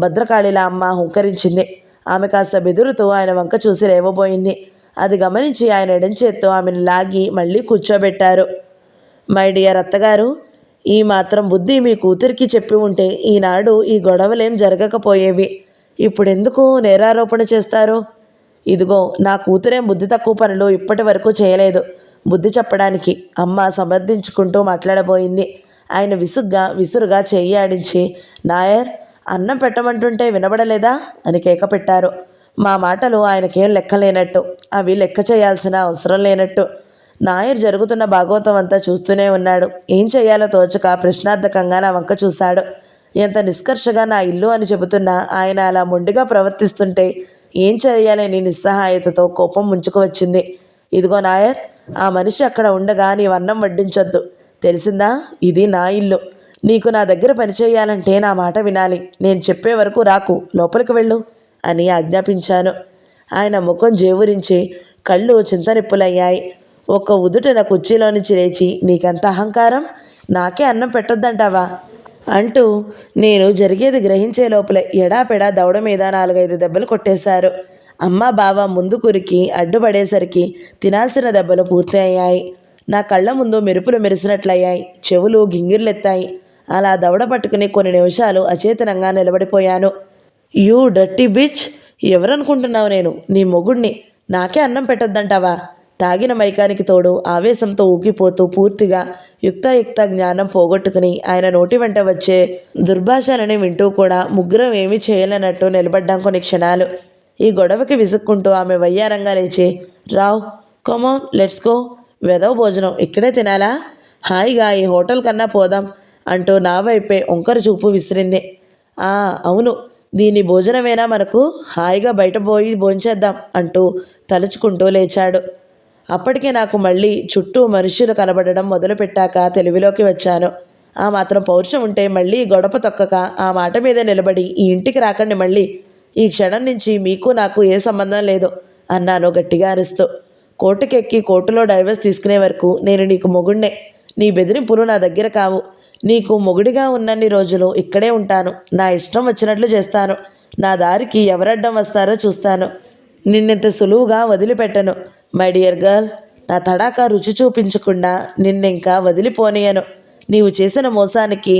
భద్రకాళిలా అమ్మ హుంకరించింది. ఆమె కాస్త బెదురుతూ ఆయన వంక చూసి రేవబోయింది. అది గమనించి ఆయన ఎడంచేత్తో ఆమెను లాగి మళ్ళీ కూర్చోబెట్టారు. మై డియర్ అత్తగారు, ఈ మాత్రం బుద్ధి మీ కూతురికి చెప్పి ఉంటే ఈనాడు ఈ గొడవలేం జరగకపోయేవి. ఇప్పుడెందుకు నేరారోపణ చేస్తారు? ఇదిగో నా కూతురేం బుద్ధి తక్కువ పనులు ఇప్పటి వరకు చేయలేదు. బుద్ధి చెప్పడానికి అమ్మ సమర్థించుకుంటూ మాట్లాడబోయింది. ఆయన విసురుగా చెయ్యి ఆడించి, నాయర్, అన్నం పెట్టమంటుంటే వినబడలేదా అని కేక పెట్టారు. మా మాటలు ఆయనకేం లెక్కలేనట్టు, అవి లెక్క చేయాల్సిన అవసరం లేనట్టు. నాయర్ జరుగుతున్న భాగవతం అంతా చూస్తూనే ఉన్నాడు. ఏం చెయ్యాలో తోచక ప్రశ్నార్థకంగా నా వంక చూశాడు. ఎంత నిష్కర్షగా నా ఇల్లు అని చెబుతున్నా ఆయన అలా మొండిగా ప్రవర్తిస్తుంటే ఏం చేయాలని నిస్సహాయతతో కోపం ముంచుకు వచ్చింది. ఇదిగో నాయర్, ఆ మనిషి అక్కడ ఉండగా నీవు అన్నం వడ్డించొద్దు, తెలిసిందా? ఇది నా ఇల్లు. నీకు నా దగ్గర పనిచేయాలంటే నా మాట వినాలి. నేను చెప్పే వరకు రాకు, లోపలికి వెళ్ళు అని ఆజ్ఞాపించాను. ఆయన ముఖం జేవురించి కళ్ళు చింతనిప్పులయ్యాయి. ఒక్క ఉదుటన కుర్చీలో నుంచి లేచి, నీకెంత అహంకారం, నాకే అన్నం పెట్టొద్దంటావా అంటూ నేను జరిగేది గ్రహించే లోపలే ఎడాపెడా దవడ మీద 4-5 దెబ్బలు కొట్టేశారు. అమ్మ బావ ముందు కురికి అడ్డుపడేసరికి తినాల్సిన దెబ్బలు పూర్తి అయ్యాయి. నా కళ్ళ ముందు మెరుపులు మెరిసినట్లయ్యాయి. చెవులు గింగిర్లెత్తాయి. అలా దవడ పట్టుకుని కొన్ని నిమిషాలు అచేతనంగా నిలబడిపోయాను. యూ డర్టీ బిచ్, ఎవరనుకుంటున్నావు నేను? నీ మొగుణ్ణి. నాకే అన్నం పెట్టొద్దంటావా? తాగిన మైకానికి తోడు ఆవేశంతో ఊగిపోతూ పూర్తిగా యుక్తాయుక్త జ్ఞానం పోగొట్టుకుని ఆయన నోటి వెంట వచ్చే దుర్భాషలని వింటూ కూడా ముగ్గురం ఏమీ చేయలేనట్టు నిలబడ్డాం కొన్ని క్షణాలు. ఈ గొడవకి విసుక్కుంటూ ఆమె వయ్యారంగా లేచి, రావ్, కమాన్ లెట్స్ గో. వెదవ భోజనం ఇక్కడే తినాలా? హాయిగా ఈ హోటల్ కన్నా పోదాం అంటూ నా వైపే ఒంకర చూపు విసిరింది. అవును, దీని భోజనమేనా మనకు? హాయిగా బయట పోయి భోంచేద్దాం అంటూ తలుచుకుంటూ లేచాడు. అప్పటికే నాకు మళ్ళీ చుట్టూ మనుష్యులు కనబడడం మొదలుపెట్టాక తెలివిలోకి వచ్చాను. ఆ మాత్రం పౌరుషం ఉంటే మళ్ళీ గొడవ తొక్కక ఆ మాట మీద నిలబడి ఈ ఇంటికి రాకండి మళ్ళీ. ఈ క్షణం నుంచి మీకు నాకు ఏ సంబంధం లేదు అన్నాను గట్టిగా అరుస్తూ. కోర్టుకెక్కి కోర్టులో డైవర్స్ తీసుకునే వరకు నేను నీకు మొగుణ్ణే. నీ బెదిరింపులు నా దగ్గర కావు. నీకు మొగుడిగా ఉన్నన్ని రోజులు ఇక్కడే ఉంటాను. నా ఇష్టం వచ్చినట్లు చేస్తాను. నా దారికి ఎవరడ్డం వస్తారో చూస్తాను. నిన్నింత సులువుగా వదిలిపెట్టను. మై డియర్ గర్ల్, నా తడాకా రుచి చూపించకుండా నిన్నింకా వదిలిపోనీయను. నీవు చేసిన మోసానికి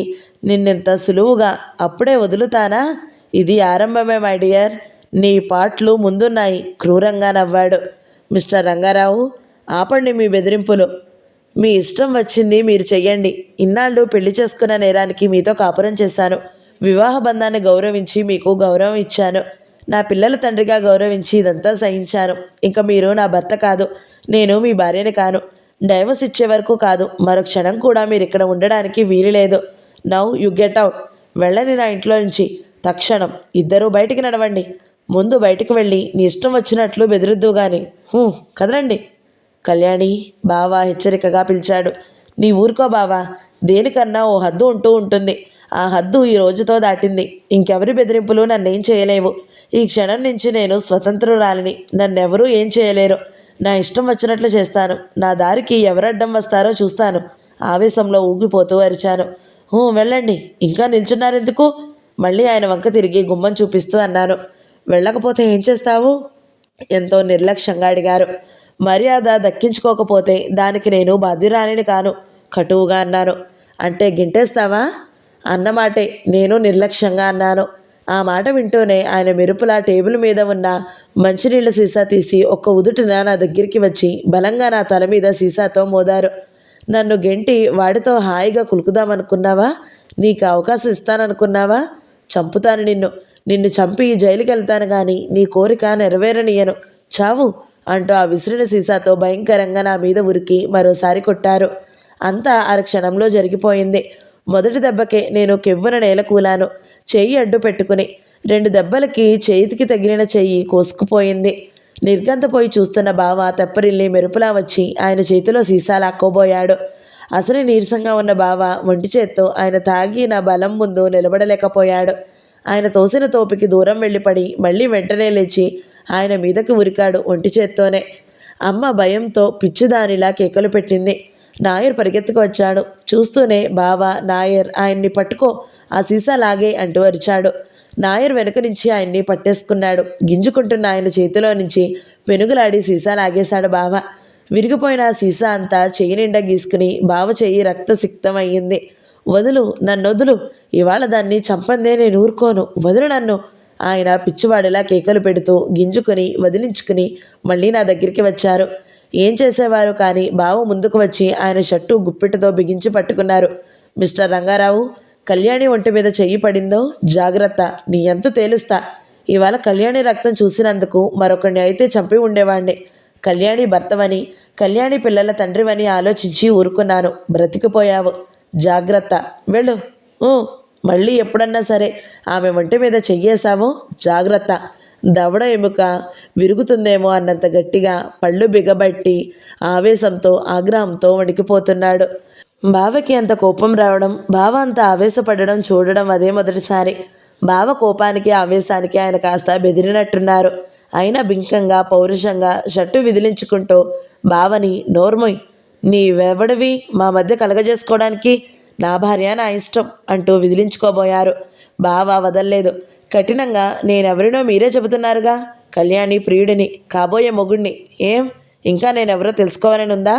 నిన్నింత సులువుగా అప్పుడే వదులుతానా? ఇది ఆరంభమే మై డియర్. నీ పాటలు ముందున్నాయి. క్రూరంగా నవ్వాడు. మిస్టర్ రంగారావు, ఆపండి మీ బెదిరింపులు. మీ ఇష్టం వచ్చింది మీరు చెయ్యండి. ఇన్నాళ్ళు పెళ్లి చేసుకున్న నేరానికి మీతో కాపురం చేశాను. వివాహ బంధాన్ని గౌరవించి మీకు గౌరవం ఇచ్చాను. నా పిల్లల తండ్రిగా గౌరవించి ఇదంతా సహించాను. ఇంకా మీరు నా భర్త కాదు, నేను మీ భార్యని కాను. డైవర్స్ ఇచ్చే వరకు కాదు, మరో క్షణం కూడా మీరు ఇక్కడ ఉండడానికి వీలు లేదు. Now you get out. వెళ్ళని నా ఇంట్లో నుంచి తక్షణం. ఇద్దరూ బయటికి నడవండి. ముందు బయటికి వెళ్ళి నీ ఇష్టం వచ్చినట్లు బెదిరిద్దు గాని. కదలండి. కళ్యాణి, బావా హెచ్చరికగా పిలిచాడు. నీ ఊరుకో బావా. దేనికన్నా ఓ హద్దు ఉంటూ ఉంటుంది. ఆ హద్దు ఈ రోజుతో దాటింది. ఇంకెవరి బెదిరింపులు నన్నేం చేయలేవు. ఈ క్షణం నుంచి నేను స్వతంత్రురాలిని. నన్నెవరూ ఏం చేయలేరు. నా ఇష్టం వచ్చినట్లు చేస్తాను. నా దారికి ఎవరడ్డం వస్తారో చూస్తాను. ఆవేశంలో ఊగిపోతూ అరిచాను. వెళ్ళండి. ఇంకా నిల్చున్నారెందుకు? మళ్ళీ ఆయన వంక తిరిగి గుమ్మం చూపిస్తూ అన్నాను. వెళ్ళకపోతే ఏం చేస్తావు? ఎంతో నిర్లక్ష్యంగా అడిగారు. మర్యాద దక్కించుకోకపోతే దానికి నేను బాధ్యురాలిని కాను, కటువుగా అన్నాను. అంటే గింటేస్తావా అన్నమాటే నేను నిర్లక్ష్యంగా అన్నాను. ఆ మాట వింటూనే ఆయన మెరుపులా టేబుల్ మీద ఉన్న మంచినీళ్ళ సీసా తీసి ఒక్క ఉదుటిన నా దగ్గరికి వచ్చి బలంగా నా తల మీద సీసాతో మోదారు. నన్ను గెంటి వాడితో హాయిగా కులుకుదామనుకున్నావా? నీకు అవకాశం ఇస్తాననుకున్నావా? చంపుతాను నిన్ను. నిన్ను చంపి జైలుకి వెళ్తాను కానీ నీ కోరిక నెరవేరనియను. చావు అంటూ ఆ విసిరిన సీసాతో భయంకరంగా నా మీద ఉరికి మరోసారి కొట్టారు. అంతా అరక్షణంలో జరిగిపోయింది. మొదటి దెబ్బకే నేను కెవ్వున నేల కూలాను. చెయ్యి అడ్డు పెట్టుకుని. 2 దెబ్బలకి చేతికి తగిలిన చెయ్యి కోసుకుపోయింది. నిర్గంతపోయి చూస్తున్న బావ తెప్పరిల్లి మెరుపులా వచ్చి ఆయన చేతిలో సీసా లాక్కోబోయాడు. అసలు నీరసంగా ఉన్న బావ ఒంటి చేత్తో ఆయన తాగి నా బలం ముందు నిలబడలేకపోయాడు. ఆయన తోసిన తోపికి దూరం వెళ్ళిపడి మళ్ళీ వెంటనే లేచి ఆయన మీదకి ఉరికాడు ఒంటి చేత్తోనే. అమ్మ భయంతో పిచ్చిదానిలా కేకలు పెట్టింది. నాయర్ పరిగెత్తుకు వచ్చాడు. చూస్తూనే బావ, నాయర్ ఆయన్ని పట్టుకో, ఆ సీసా లాగే అంటూ అరిచాడు. నాయర్ వెనుక నుంచి ఆయన్ని పట్టేసుకున్నాడు. గింజుకుంటున్న ఆయన చేతిలో నుంచి పెనుగులాడి సీసా లాగేశాడు బావ. విరిగిపోయిన ఆ సీసా అంతా చెయ్యి నిండా గీసుకుని బావ చెయ్యి రక్తసిక్తమయ్యింది. వదులు, నన్నొదులు. ఇవాళ దాన్ని చంపందే నేను ఊరుకోను. వదులు నన్ను. ఆయన పిచ్చివాడిలా కేకలు పెడుతూ గింజుకుని వదిలించుకుని మళ్ళీ నా దగ్గరికి వచ్చారు. ఏం చేసేవారు కానీ బావ ముందుకు వచ్చి ఆయన షర్టు గుప్పిటతో బిగించి పట్టుకున్నారు. మిస్టర్ రంగారావు, కళ్యాణి ఒంటి మీద చెయ్యి పడిందో జాగ్రత్త, నీ ఎంత తేలుస్తా. ఇవాళ కళ్యాణి రక్తం చూసినందుకు మరొకరిని అయితే చంపి ఉండేవాణ్ణి. కళ్యాణి భర్తవని, కళ్యాణి పిల్లల తండ్రివని ఆలోచించి ఊరుకున్నాను. బ్రతికిపోయావు. జాగ్రత్త, వెళ్ళు. మళ్ళీ ఎప్పుడన్నా సరే ఆమె ఒంటి మీద చెయ్యేశావో జాగ్రత్త. దవడ ఎముక విరుగుతుందేమో అన్నంత గట్టిగా పళ్ళు బిగబట్టి ఆవేశంతో ఆగ్రహంతో వణికిపోతున్నాడు. బావకి అంత కోపం రావడం, బావ అంత ఆవేశపడడం చూడడం అదే మొదటిసారి. బావ కోపానికి ఆవేశానికి ఆయన కాస్త బెదిరినట్టున్నారు. అయినా బింకంగా పౌరుషంగా షర్టు విదిలించుకుంటూ బావని, నోర్మొయ్, నీవెవడివి మా మధ్య కలగజేసుకోవడానికి? నా భార్య నా ఇష్టం అంటూ విదిలించుకోబోయారు. బావ వదల్లేదు. కఠినంగా, నేనెవరినో మీరే చెబుతున్నారుగా. కళ్యాణి ప్రియుడిని, కాబోయే మొగుడిని. ఏం ఇంకా నేనెవరో తెలుసుకోవాలని ఉందా?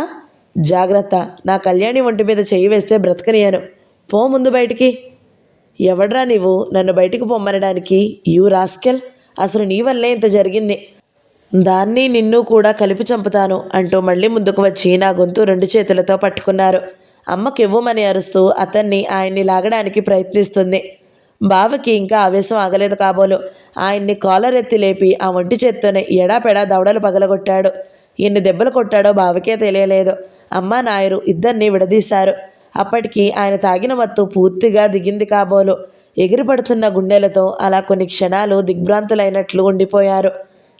జాగ్రత్త, నా కళ్యాణి ఒంటి మీద చెయ్యి వేస్తే బ్రతకనియను. పో ముందు బయటికి. ఎవడ్రా నీవు నన్ను బయటికి పొమ్మనడానికి? యూ రాస్కెల్ అసలు నీ వల్లే ఇంత జరిగింది. దాన్ని నిన్ను కూడా కలిపి చంపుతాను అంటూ మళ్ళీ ముందుకు వచ్చి నా గొంతు 2 చేతులతో పట్టుకున్నారు. అమ్మ కెవ్వుమని అరుస్తూ అతన్ని ఆయన్ని లాగడానికి ప్రయత్నిస్తుంది. బావకి ఇంకా ఆవేశం ఆగలేదు కాబోలు. ఆయన్ని కాలర్ ఎత్తి లేపి ఆ ఒంటి చేత్తోనే ఎడాపెడా దవడలు పగలగొట్టాడు. ఎన్ని దెబ్బలు కొట్టాడో బావకే తెలియలేదు. అమ్మ నాయరు ఇద్దరిని విడదీశారు. అప్పటికి ఆయన తాగిన మత్తు పూర్తిగా దిగింది కాబోలు. ఎగిరిపడుతున్న గుండెలతో అలా కొన్ని క్షణాలు దిగ్భ్రాంతులైనట్లు ఉండిపోయారు.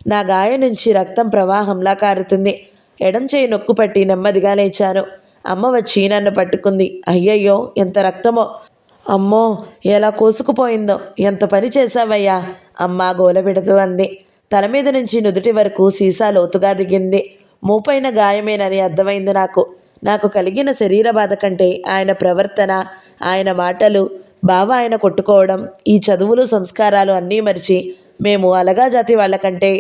నా గాయం నుంచి రక్తం ప్రవాహంలా కారుతుంది. ఎడం చేయి నొక్కుపట్టి నెమ్మదిగా లేచాను. అమ్మ వచ్చి నన్ను పట్టుకుంది. అయ్యయ్యో ఎంత రక్తమో! అమ్మో ఎలా కోసుకుపోయిందో! ఎంత పని చేశావయ్యా! అమ్మ గోలబెడుతూ అంది. తల మీద నుంచి నుదుటి వరకు సీసా లోతుగా దిగింది. మూపైన గాయమేనని అర్థమైంది నాకు. నాకు కలిగిన శరీర బాధ కంటే ఆయన ప్రవర్తన, ఆయన మాటలు, బావ ఆయన కొట్టుకోవడం, ఈ చదువులు సంస్కారాలు అన్నీ మరిచి మేము అలగా జాతి వాళ్ళకంటే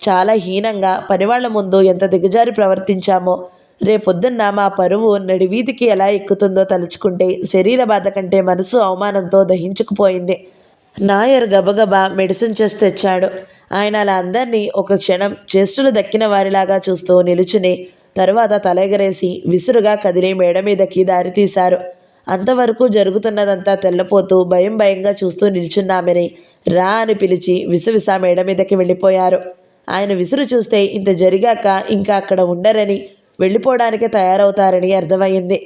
చాలా హీనంగా పనివాళ్ల ముందు ఎంత దిగజారి ప్రవర్తించామో రేపొద్దున్న మా పరువు నడివీధికి ఎలా ఎక్కుతుందో తలుచుకుంటే శరీర బాధ కంటే మనసు అవమానంతో దహించుకుపోయింది. నాయర్ గబగబా మెడిసిన్ చెస్ట్ తెచ్చాడు. ఆయన అలా అందరినీ ఒక క్షణం చేస్తులు దక్కిన వారిలాగా చూస్తూ నిలుచుని తరువాత తలెగరేసి విసురుగా కదిలి మేడ మీదకి దారి తీశారు. అంతవరకు జరుగుతున్నదంతా తెల్లపోతూ భయం భయంగా చూస్తూ నిల్చున్నామని రా అని పిలిచి విసువిసా మేడ మీదకి వెళ్ళిపోయారు. ఆయన విసురు చూస్తే ఇంత జరిగాక ఇంకా అక్కడ ఉండరని వెళ్ళిపోవడానికి తయారవుతారని అర్థమయ్యింది.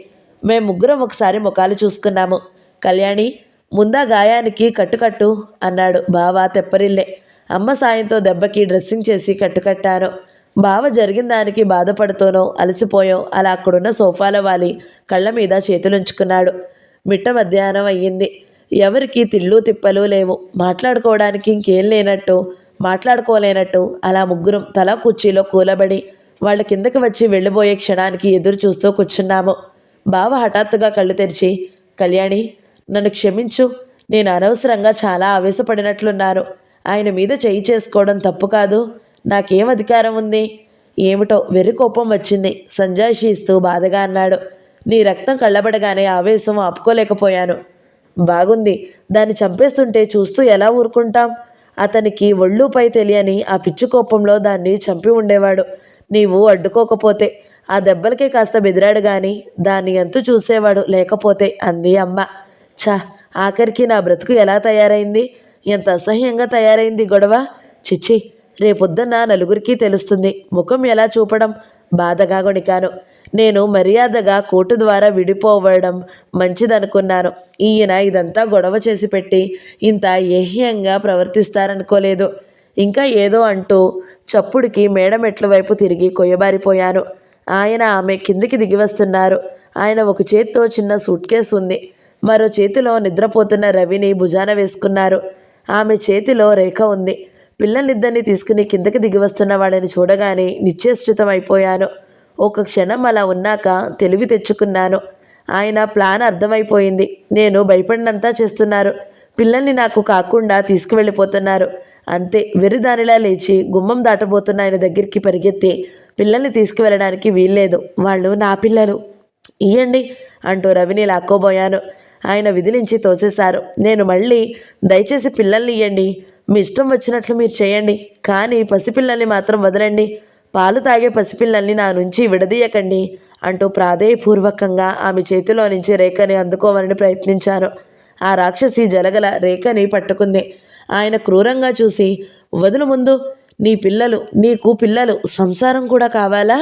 మేము ముగ్గురం ఒకసారి ముఖాలు చూసుకున్నాము. కళ్యాణి ముందా గాయానికి కట్టుకట్టు అన్నాడు బావ తెప్పరిల్లే. అమ్మ సాయంతో దెబ్బకి డ్రెస్సింగ్ చేసి కట్టుకట్టాను. బావ జరిగిన దానికి బాధపడుతూనో అలసిపోయో అలా అక్కడున్న సోఫాలో వాలి కళ్ళ మీద చేతులుంచుకున్నాడు. మిట్ట మధ్యాహ్నం అయ్యింది. ఎవరికి తిళ్ళు తిప్పలు లేవు. మాట్లాడుకోవడానికి ఇంకేం లేనట్టు మాట్లాడుకోలేనట్టు అలా ముగ్గురం తలా కుర్చీలో కూలబడి వాళ్ళ కిందకి వచ్చి వెళ్ళిపోయే క్షణానికి ఎదురు చూస్తూ కూర్చున్నాము. బావ హఠాత్తుగా కళ్ళు తెరిచి, కళ్యాణి నన్ను క్షమించు, నేను అనవసరంగా చాలా ఆవేశపడినట్లున్నాను. ఆయన మీద చేయి చేసుకోవడం తప్పు కాదు. నాకేం అధికారం ఉంది? ఏమిటో వెర్రి కోపం వచ్చింది సంజాయిషి ఇస్తూ బాధగా అన్నాడు. నీ రక్తం కళ్ళబడగానే ఆవేశం ఆపుకోలేకపోయాను. బాగుంది, దాన్ని చంపేస్తుంటే చూస్తూ ఎలా ఊరుకుంటాం? అతనికి ఒళ్ళుపై తెలియని ఆ పిచ్చి కోపంలో దాన్ని చంపి ఉండేవాడు. నీవు అడ్డుకోకపోతే ఆ దెబ్బలకే కాస్త బెదిరాడు గాని దాన్ని ఎంతు చూసేవాడు లేకపోతే అంది అమ్మ. ఛా, ఆఖరికి నా బ్రతుకు ఎలా తయారైంది? ఎంత అసహ్యంగా తయారైంది గొడవ. చిచ్చి, రేపొద్దున్న నలుగురికి తెలుస్తుంది. ముఖం ఎలా చూపడం? బాధగా గొణికాను. నేను మర్యాదగా కోర్టు ద్వారా విడిపోవడం మంచిదనుకున్నాను. ఈయన ఇదంతా గొడవ చేసి పెట్టి ఇంత ఏహ్యంగా ప్రవర్తిస్తారనుకోలేదు. ఇంకా ఏదో అంటూ చప్పుడికి మేడమెట్ల వైపు తిరిగి కొయ్యబారిపోయాను. ఆయన ఆమె కిందికి దిగి వస్తున్నారు. ఆయన ఒక చేత్తో చిన్న సూట్ కేసు ఉంది. మరో చేతిలో నిద్రపోతున్న రవిని భుజాన వేసుకున్నారు. ఆమె చేతిలో రేఖ ఉంది. పిల్లలిద్దరినీ తీసుకుని కిందకి దిగి వస్తున్న వాళ్ళని చూడగానే నిశ్చేష్టితమైపోయాను. ఒక క్షణం అలా ఉన్నాక తెలివి తెచ్చుకున్నాను. ఆయన ప్లాన్ అర్థమైపోయింది. నేను భయపడినంతా చేస్తున్నారు. పిల్లల్ని నాకు కాకుండా తీసుకువెళ్ళిపోతున్నారు. అంతే. వెర్రిదానిలా లేచి గుమ్మం దాటబోతున్న ఆయన దగ్గరికి పరిగెత్తి పిల్లల్ని తీసుకువెళ్ళడానికి వీల్లేదు, వాళ్ళు నా పిల్లలు, ఇయ్యండి అంటూ రవిని లాక్కోబోయాను. ఆయన విదిలించి తోసేశారు. నేను మళ్ళీ దయచేసి పిల్లల్ని ఇయ్యండి, మీ ఇష్టం వచ్చినట్లు మీరు చేయండి, కానీ పసిపిల్లల్ని మాత్రం వదలండి, పాలు తాగే పసిపిల్లల్ని నా నుంచి విడదీయకండి అంటూ ప్రాధేయపూర్వకంగా ఆమె చేతిలో నుంచి రేఖని అందుకోవాలని ప్రయత్నించాను. ఆ రాక్షసి జలగల రేఖని పట్టుకుంది. ఆయన క్రూరంగా చూసి, వదులు ముందు, నీ పిల్లలు, నీకు పిల్లలు, సంసారం కూడా కావాలా?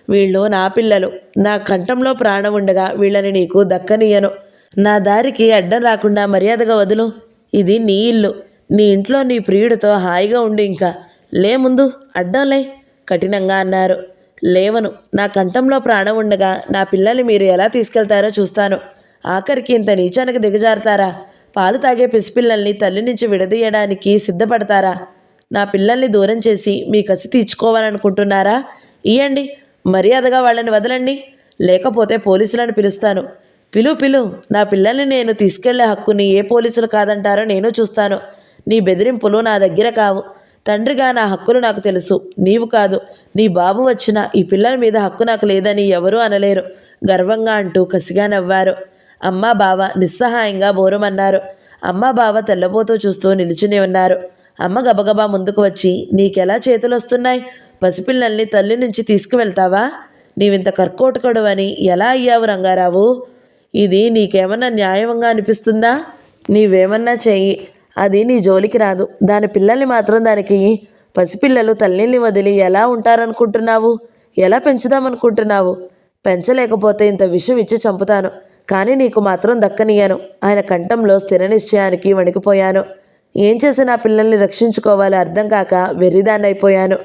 వీళ్ళు నా పిల్లలు, నా కంఠంలో ప్రాణం ఉండగా వీళ్ళని నీకు దక్కనియను. నా దారికి అడ్డం రాకుండా మర్యాదగా వదులు. ఇది నీ ఇల్లు. నీ ఇంట్లో నీ ప్రియుడితో హాయిగా ఉండి ఇంకా లే, ముందు అడ్డం లే కఠినంగా అన్నారు. లేవను. నా కంఠంలో ప్రాణం ఉండగా నా పిల్లల్ని మీరు ఎలా తీసుకెళ్తారో చూస్తాను. ఆఖరికి ఇంత నీచానికి దిగజారుతారా? పాలు తాగే పసిపిల్లల్ని తల్లి నుంచి విడదీయడానికి సిద్ధపడతారా? నా పిల్లల్ని దూరం చేసి మీ కసి తీర్చుకోవాలనుకుంటున్నారా? ఇయ్యండి, మర్యాదగా వాళ్ళని వదలండి, లేకపోతే పోలీసులను పిలుస్తాను. పిలు. నా పిల్లల్ని నేను తీసుకెళ్లే హక్కుని ఏ పోలీసులు కాదంటారో నేను చూస్తాను. నీ బెదిరింపులు నా దగ్గర కావు. తండ్రిగా నా హక్కులు నాకు తెలుసు, నీవు కాదు. నీ బాబు వచ్చినా ఈ పిల్లల మీద హక్కు నాకు లేదని ఎవరూ అనలేరు గర్వంగా అంటూ కసిగా నవ్వారు. అమ్మా బావ నిస్సహాయంగా బోరమన్నారు. అమ్మా బావ తెల్లబోతూ చూస్తూ నిలుచుని ఉన్నారు. అమ్మ గబగబా ముందుకు వచ్చి, నీకెలా చేతులు వస్తున్నాయి? పసిపిల్లల్ని తల్లి నుంచి తీసుకువెళ్తావా? నీవింత కర్కోటకుడు అని ఎలా అయ్యావు రంగారావు? ఇది నీకేమన్నా న్యాయంగా అనిపిస్తుందా? నీవేమన్నా చెయ్యి, అది నీ జోలికి రాదు. దాని పిల్లల్ని మాత్రం దానికి పసిపిల్లలు తల్లిని వదిలి ఎలా ఉంటారనుకుంటున్నావు? ఎలా పెంచుదామనుకుంటున్నావు? పెంచలేకపోతే ఇంత విషం ఇచ్చి చంపుతాను, కానీ నీకు మాత్రం దక్కనియను. ఆయన కంఠంలో స్థిర నిశ్చయానికి వణికిపోయాను. ఏం చేసి నా పిల్లల్ని రక్షించుకోవాలో అర్థం కాక వెర్రిదాన్నైపోయాను.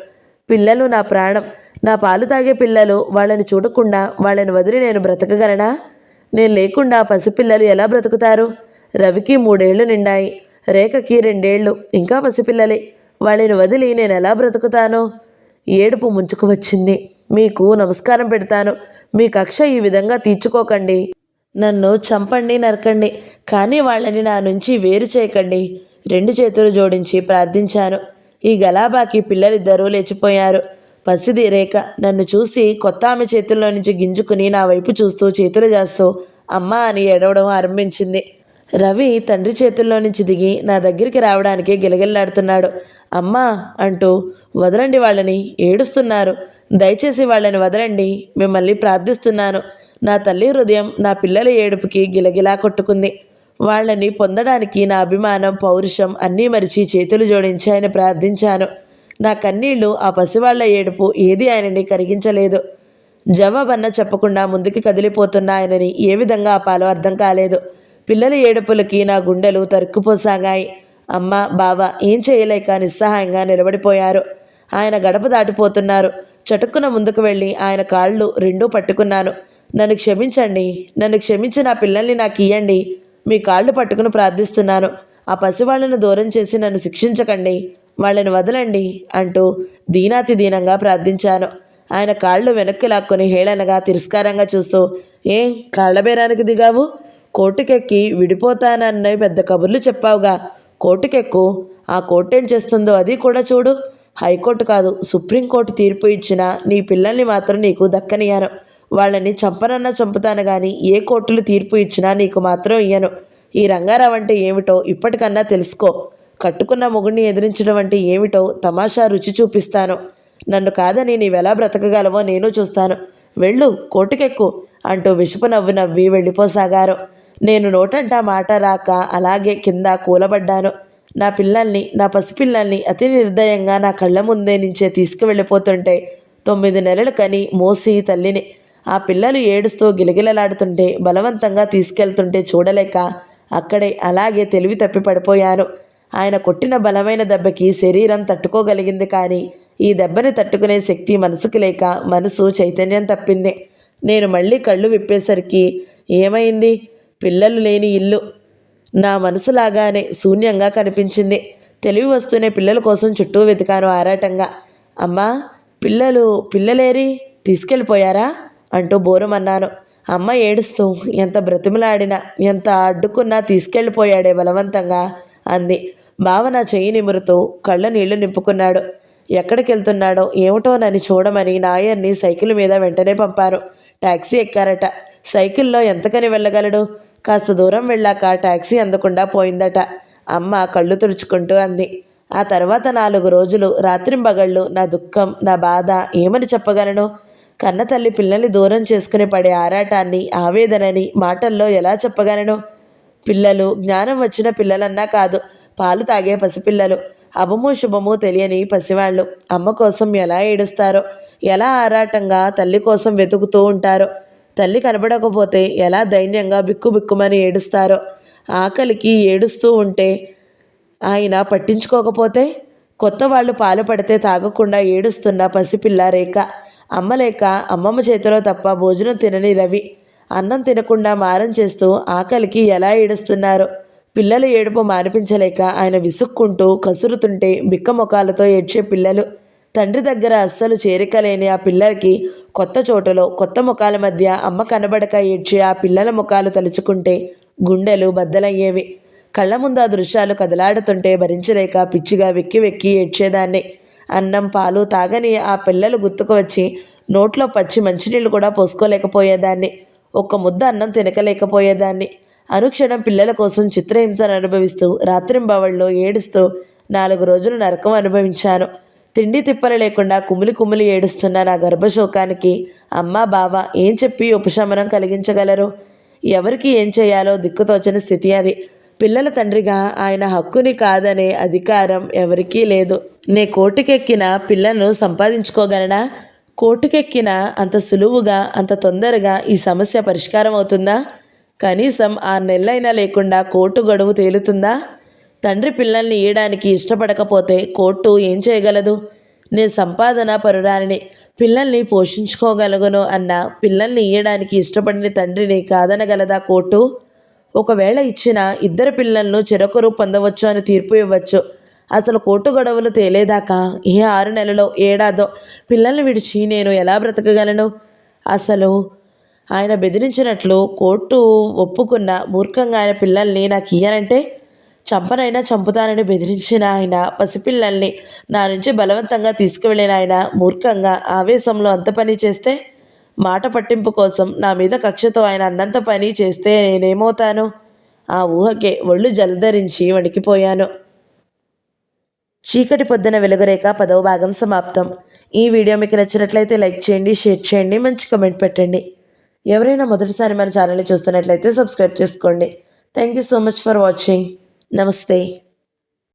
పిల్లలు నా ప్రాణం, నా పాలు తాగే పిల్లలు. వాళ్ళని చూడకుండా వాళ్ళని వదిలి నేను బ్రతకగలనా? నేను లేకుండా పసిపిల్లలు ఎలా బ్రతుకుతారు? రవికి 3 ఏళ్లు నిండాయి, రేఖకి 2 ఏళ్లు, ఇంకా పసిపిల్లలే. వాళ్ళని వదిలి నేను ఎలా బ్రతుకుతాను? ఏడుపు ముంచుకు వచ్చింది. మీకు నమస్కారం పెడతాను, మీ కక్ష ఈ విధంగా తీర్చుకోకండి. నన్ను చంపండి, నరకండి, కానీ వాళ్ళని నా నుంచి వేరు చేయకండి. 2 చేతులు జోడించి ప్రార్థించాను. ఈ గలాబాకి పిల్లలిద్దరూ లేచిపోయారు. పసిది రేఖ నన్ను చూసి కొత్త ఆమె చేతుల్లో నుంచి గింజుకుని నా వైపు చూస్తూ చేతులు చేస్తూ అమ్మ అని ఏడవడం ఆరంభించింది. రవి తండ్రి చేతుల్లో నుంచి దిగి నా దగ్గరికి రావడానికి గిలగిల్లాడుతున్నాడు. అమ్మా అంటూ, వదలండి వాళ్ళని, ఏడుస్తున్నారు, దయచేసి వాళ్ళని వదలండి, మిమ్మల్ని ప్రార్థిస్తున్నాను. నా తల్లి హృదయం నా పిల్లల ఏడుపుకి గిలగిలా కొట్టుకుంది. వాళ్ళని పొందడానికి నా అభిమానం, పౌరుషం అన్నీ మరిచి చేతులు జోడించి ఆయన ప్రార్థించాను. నా కన్నీళ్లు, ఆ పసివాళ్ల ఏడుపు ఏది ఆయనని కరిగించలేదు. జవాబన్న చెప్పకుండా ముందుకి కదిలిపోతున్న ఆయనని ఏ విధంగా ఆపాలో అర్థం కాలేదు. పిల్లల ఏడుపులకి నా గుండెలు తరుక్కుపోసాగాయి. అమ్మ, బావ ఏం చేయలేక నిస్సహాయంగా నిలబడిపోయారు. ఆయన గడప దాటిపోతున్నారు. చటుక్కున ముందుకు వెళ్ళి ఆయన కాళ్ళు 2 పట్టుకున్నాను. నన్ను క్షమించండి, నన్ను క్షమించి నా పిల్లల్ని నాకు ఇయ్యండి. మీ కాళ్ళు పట్టుకుని ప్రార్థిస్తున్నాను. ఆ పసివాళ్లను దూరం చేసి నన్ను శిక్షించకండి, వాళ్ళని వదలండి అంటూ దీనాతి దీనంగా ప్రార్థించాను. ఆయన కాళ్ళు వెనక్కి లాక్కొని హేళనగా తిరస్కారంగా చూస్తూ, ఏం కాళ్ళబేరానికి దిగావు? కోర్టుకెక్కి విడిపోతానన్న పెద్ద కబుర్లు చెప్పావుగా, కోర్టుకెక్కు. ఆ కోర్టు ఏం చేస్తుందో అది కూడా చూడు. హైకోర్టు కాదు, సుప్రీంకోర్టు తీర్పు ఇచ్చినా నీ పిల్లల్ని మాత్రం నీకు దక్కనియాను. వాళ్ళని చంపనన్నా చంపుతాను కానీ ఏ కోర్టులు తీర్పు ఇచ్చినా నీకు మాత్రం ఇయ్యను. ఈ రంగారావు అంటే ఏమిటో ఇప్పటికన్నా తెలుసుకో. కట్టుకున్న మొగుడిని ఎదిరించడం అంటే ఏమిటో తమాషా రుచి చూపిస్తాను. నన్ను కాదని నీవెలా బ్రతకగలవో నేను చూస్తాను. వెళ్ళు, కోర్టుకెక్కు అంటూ విషపు నవ్వు నవ్వి వెళ్ళిపోసాగారు. నేను నోటంటా మాట రాక అలాగే కింద కూలబడ్డాను. నా పిల్లల్ని, నా పసిపిల్లల్ని అతి నిర్దయంగా నా కళ్ళ ముందే నుంచే తీసుకువెళ్ళిపోతుంటే 9 నెలలు కని మోసి తల్లిని, ఆ పిల్లలు ఏడుస్తూ గిలగిలలాడుతుంటే బలవంతంగా తీసుకెళ్తుంటే చూడలేక అక్కడే అలాగే తెలివి తప్పి పడిపోయాను. ఆయన కొట్టిన బలమైన దెబ్బకి శరీరం తట్టుకోగలిగింది, కానీ ఈ దెబ్బని తట్టుకునే శక్తి మనసుకు లేక మనసు చైతన్యం తప్పింది. నేను మళ్ళీ కళ్ళు విప్పేసరికి ఏమైంది? పిల్లలు లేని ఇల్లు నా మనసులాగానే శూన్యంగా కనిపించింది. తెలివి వస్తూనే పిల్లల కోసం చుట్టూ వెతికాను ఆరాటంగా. అమ్మా, పిల్లలేరి తీసుకెళ్ళిపోయారా అంటూ బోరమన్నాను. అమ్మ ఏడుస్తూ, ఎంత బ్రతిమలాడినా ఎంత అడ్డుకున్నా తీసుకెళ్ళిపోయాడే బలవంతంగా అంది. బావ నా చెయ్యి నిమురుతూ కళ్ళ నీళ్లు నింపుకున్నాడు. ఎక్కడికి వెళ్తున్నాడో ఏమిటోనని చూడమని నాయర్ని సైకిల్ మీద వెంటనే పంపారు. టాక్సీ ఎక్కారట. సైకిల్లో ఎంతకని వెళ్ళగలడు? కాస్త దూరం వెళ్ళాక టాక్సీ అందకుండా పోయిందట. అమ్మ కళ్ళు తుడుచుకుంటూ అంది. ఆ తర్వాత 4 రోజులు రాత్రింబగళ్ళు నా దుఃఖం, నా బాధ ఏమని చెప్పగలను? కన్నతల్లి పిల్లల్ని దూరం చేసుకుని పడే ఆరాటాన్ని, ఆవేదనని మాటల్లో ఎలా చెప్పగలను? పిల్లలు జ్ఞానం వచ్చిన పిల్లలన్నా కాదు, పాలు తాగే పసిపిల్లలు, అభము శుభము తెలియని పసివాళ్ళు అమ్మ కోసం ఎలా ఏడుస్తారో, ఎలా ఆరాటంగా తల్లి కోసం వెతుకుతూ ఉంటారో, తల్లి కనబడకపోతే ఎలా దైన్యంగా బిక్కుబిక్కుమని ఏడుస్తారో, ఆకలికి ఏడుస్తూ ఉంటే ఆయన పట్టించుకోకపోతే, కొత్త వాళ్ళు పాలు పడితే తాగకుండా ఏడుస్తున్న పసిపిల్ల రేఖ, అమ్మ లేక అమ్మమ్మ చేతిలో తప్ప భోజనం తినని రవి, అన్నం తినకుండా మారం చేస్తూ ఆకలికి ఎలా ఏడుస్తున్నారో, పిల్లల ఏడుపు మానిపించలేక ఆయన విసుక్కుంటూ కసురుతుంటే బిక్కమొఖాలతో ఏడ్చే పిల్లలు, తండ్రి దగ్గర అస్సలు చేరికలేని ఆ పిల్లలకి కొత్త చోటులో కొత్త ముఖాల మధ్య అమ్మ కనబడక ఏడ్చే ఆ పిల్లల ముఖాలు తలుచుకుంటే గుండెలు బద్దలయ్యేవి. కళ్ళ ముందు ఆ దృశ్యాలు కదలాడుతుంటే భరించలేక పిచ్చిగా వెక్కి వెక్కి ఏడ్చేదాన్ని. అన్నం పాలు తాగని ఆ పిల్లలు గుర్తుకు వచ్చి నోట్లో పచ్చి మంచినీళ్ళు కూడా పోసుకోలేకపోయేదాన్ని. ఒక్క ముద్ద అన్నం తినకలేకపోయేదాన్ని. అనుక్షణం పిల్లల కోసం చిత్రహింసను అనుభవిస్తూ రాత్రింబవళ్ళు ఏడుస్తూ 4 రోజులు నరకం అనుభవించాను. తిండి తిప్పలు లేకుండా కుమిలి కుమిలి ఏడుస్తున్న నా గర్భశోకానికి అమ్మ బావ ఏం చెప్పి ఉపశమనం కలిగించగలరు? ఎవరికి ఏం చేయాలో దిక్కుతోచని స్థితి అది. పిల్లల తండ్రిగా ఆయన హక్కుని కాదనే అధికారం ఎవరికీ లేదు. నే కోర్టుకెక్కిన పిల్లలను సంపాదించుకోగలనా? కోర్టుకెక్కిన అంత సులువుగా అంత తొందరగా ఈ సమస్య పరిష్కారం అవుతుందా? కనీసం 6 నెలలైనా లేకుండా కోర్టు గడువు తేలుతుందా? తండ్రి పిల్లల్ని ఇయ్యడానికి ఇష్టపడకపోతే కోర్టు ఏం చేయగలదు? నేను సంపాదన పరురాలిని, పిల్లల్ని పోషించుకోగలను అన్న పిల్లల్ని ఇయ్యడానికి ఇష్టపడిన తండ్రిని కాదనగలదా కోర్టు? ఒకవేళ ఇచ్చిన 2 పిల్లలను చెరొకరు పొందవచ్చు అని తీర్పు ఇవ్వచ్చు. అసలు కోర్టు గొడవలు తేలేదాకా ఏ 6 నెలలో ఏడాదో పిల్లల్ని విడిచి నేను ఎలా బ్రతకగలను? అసలు ఆయన బెదిరించినట్లు కోర్టు ఒప్పుకున్న మూర్ఖంగా ఆయన పిల్లల్ని నాకు ఇయ్యనంటే చంపనైనా చంపుతానని బెదిరించిన ఆయన పసిపిల్లల్ని నా నుంచి బలవంతంగా తీసుకువెళ్ళిన ఆయన మూర్ఖంగా ఆవేశంలో అంత పని చేస్తే, మాట పట్టింపు కోసం నా మీద కక్షతో ఆయన అన్నంత పని చేస్తే నేనేమవుతాను? ఆ ఊహకే ఒళ్ళు జలధరించి వణికిపోయాను. చీకటి పొద్దున వెలుగురేఖ 10వ భాగం సమాప్తం. ఈ వీడియో మీకు నచ్చినట్లయితే లైక్ చేయండి, షేర్ చేయండి, మంచి కమెంట్ పెట్టండి. ఎవరైనా మొదటిసారి మన ఛానల్ని చూస్తున్నట్లయితే సబ్స్క్రైబ్ చేసుకోండి. Thank you so much for watching. నమస్తే.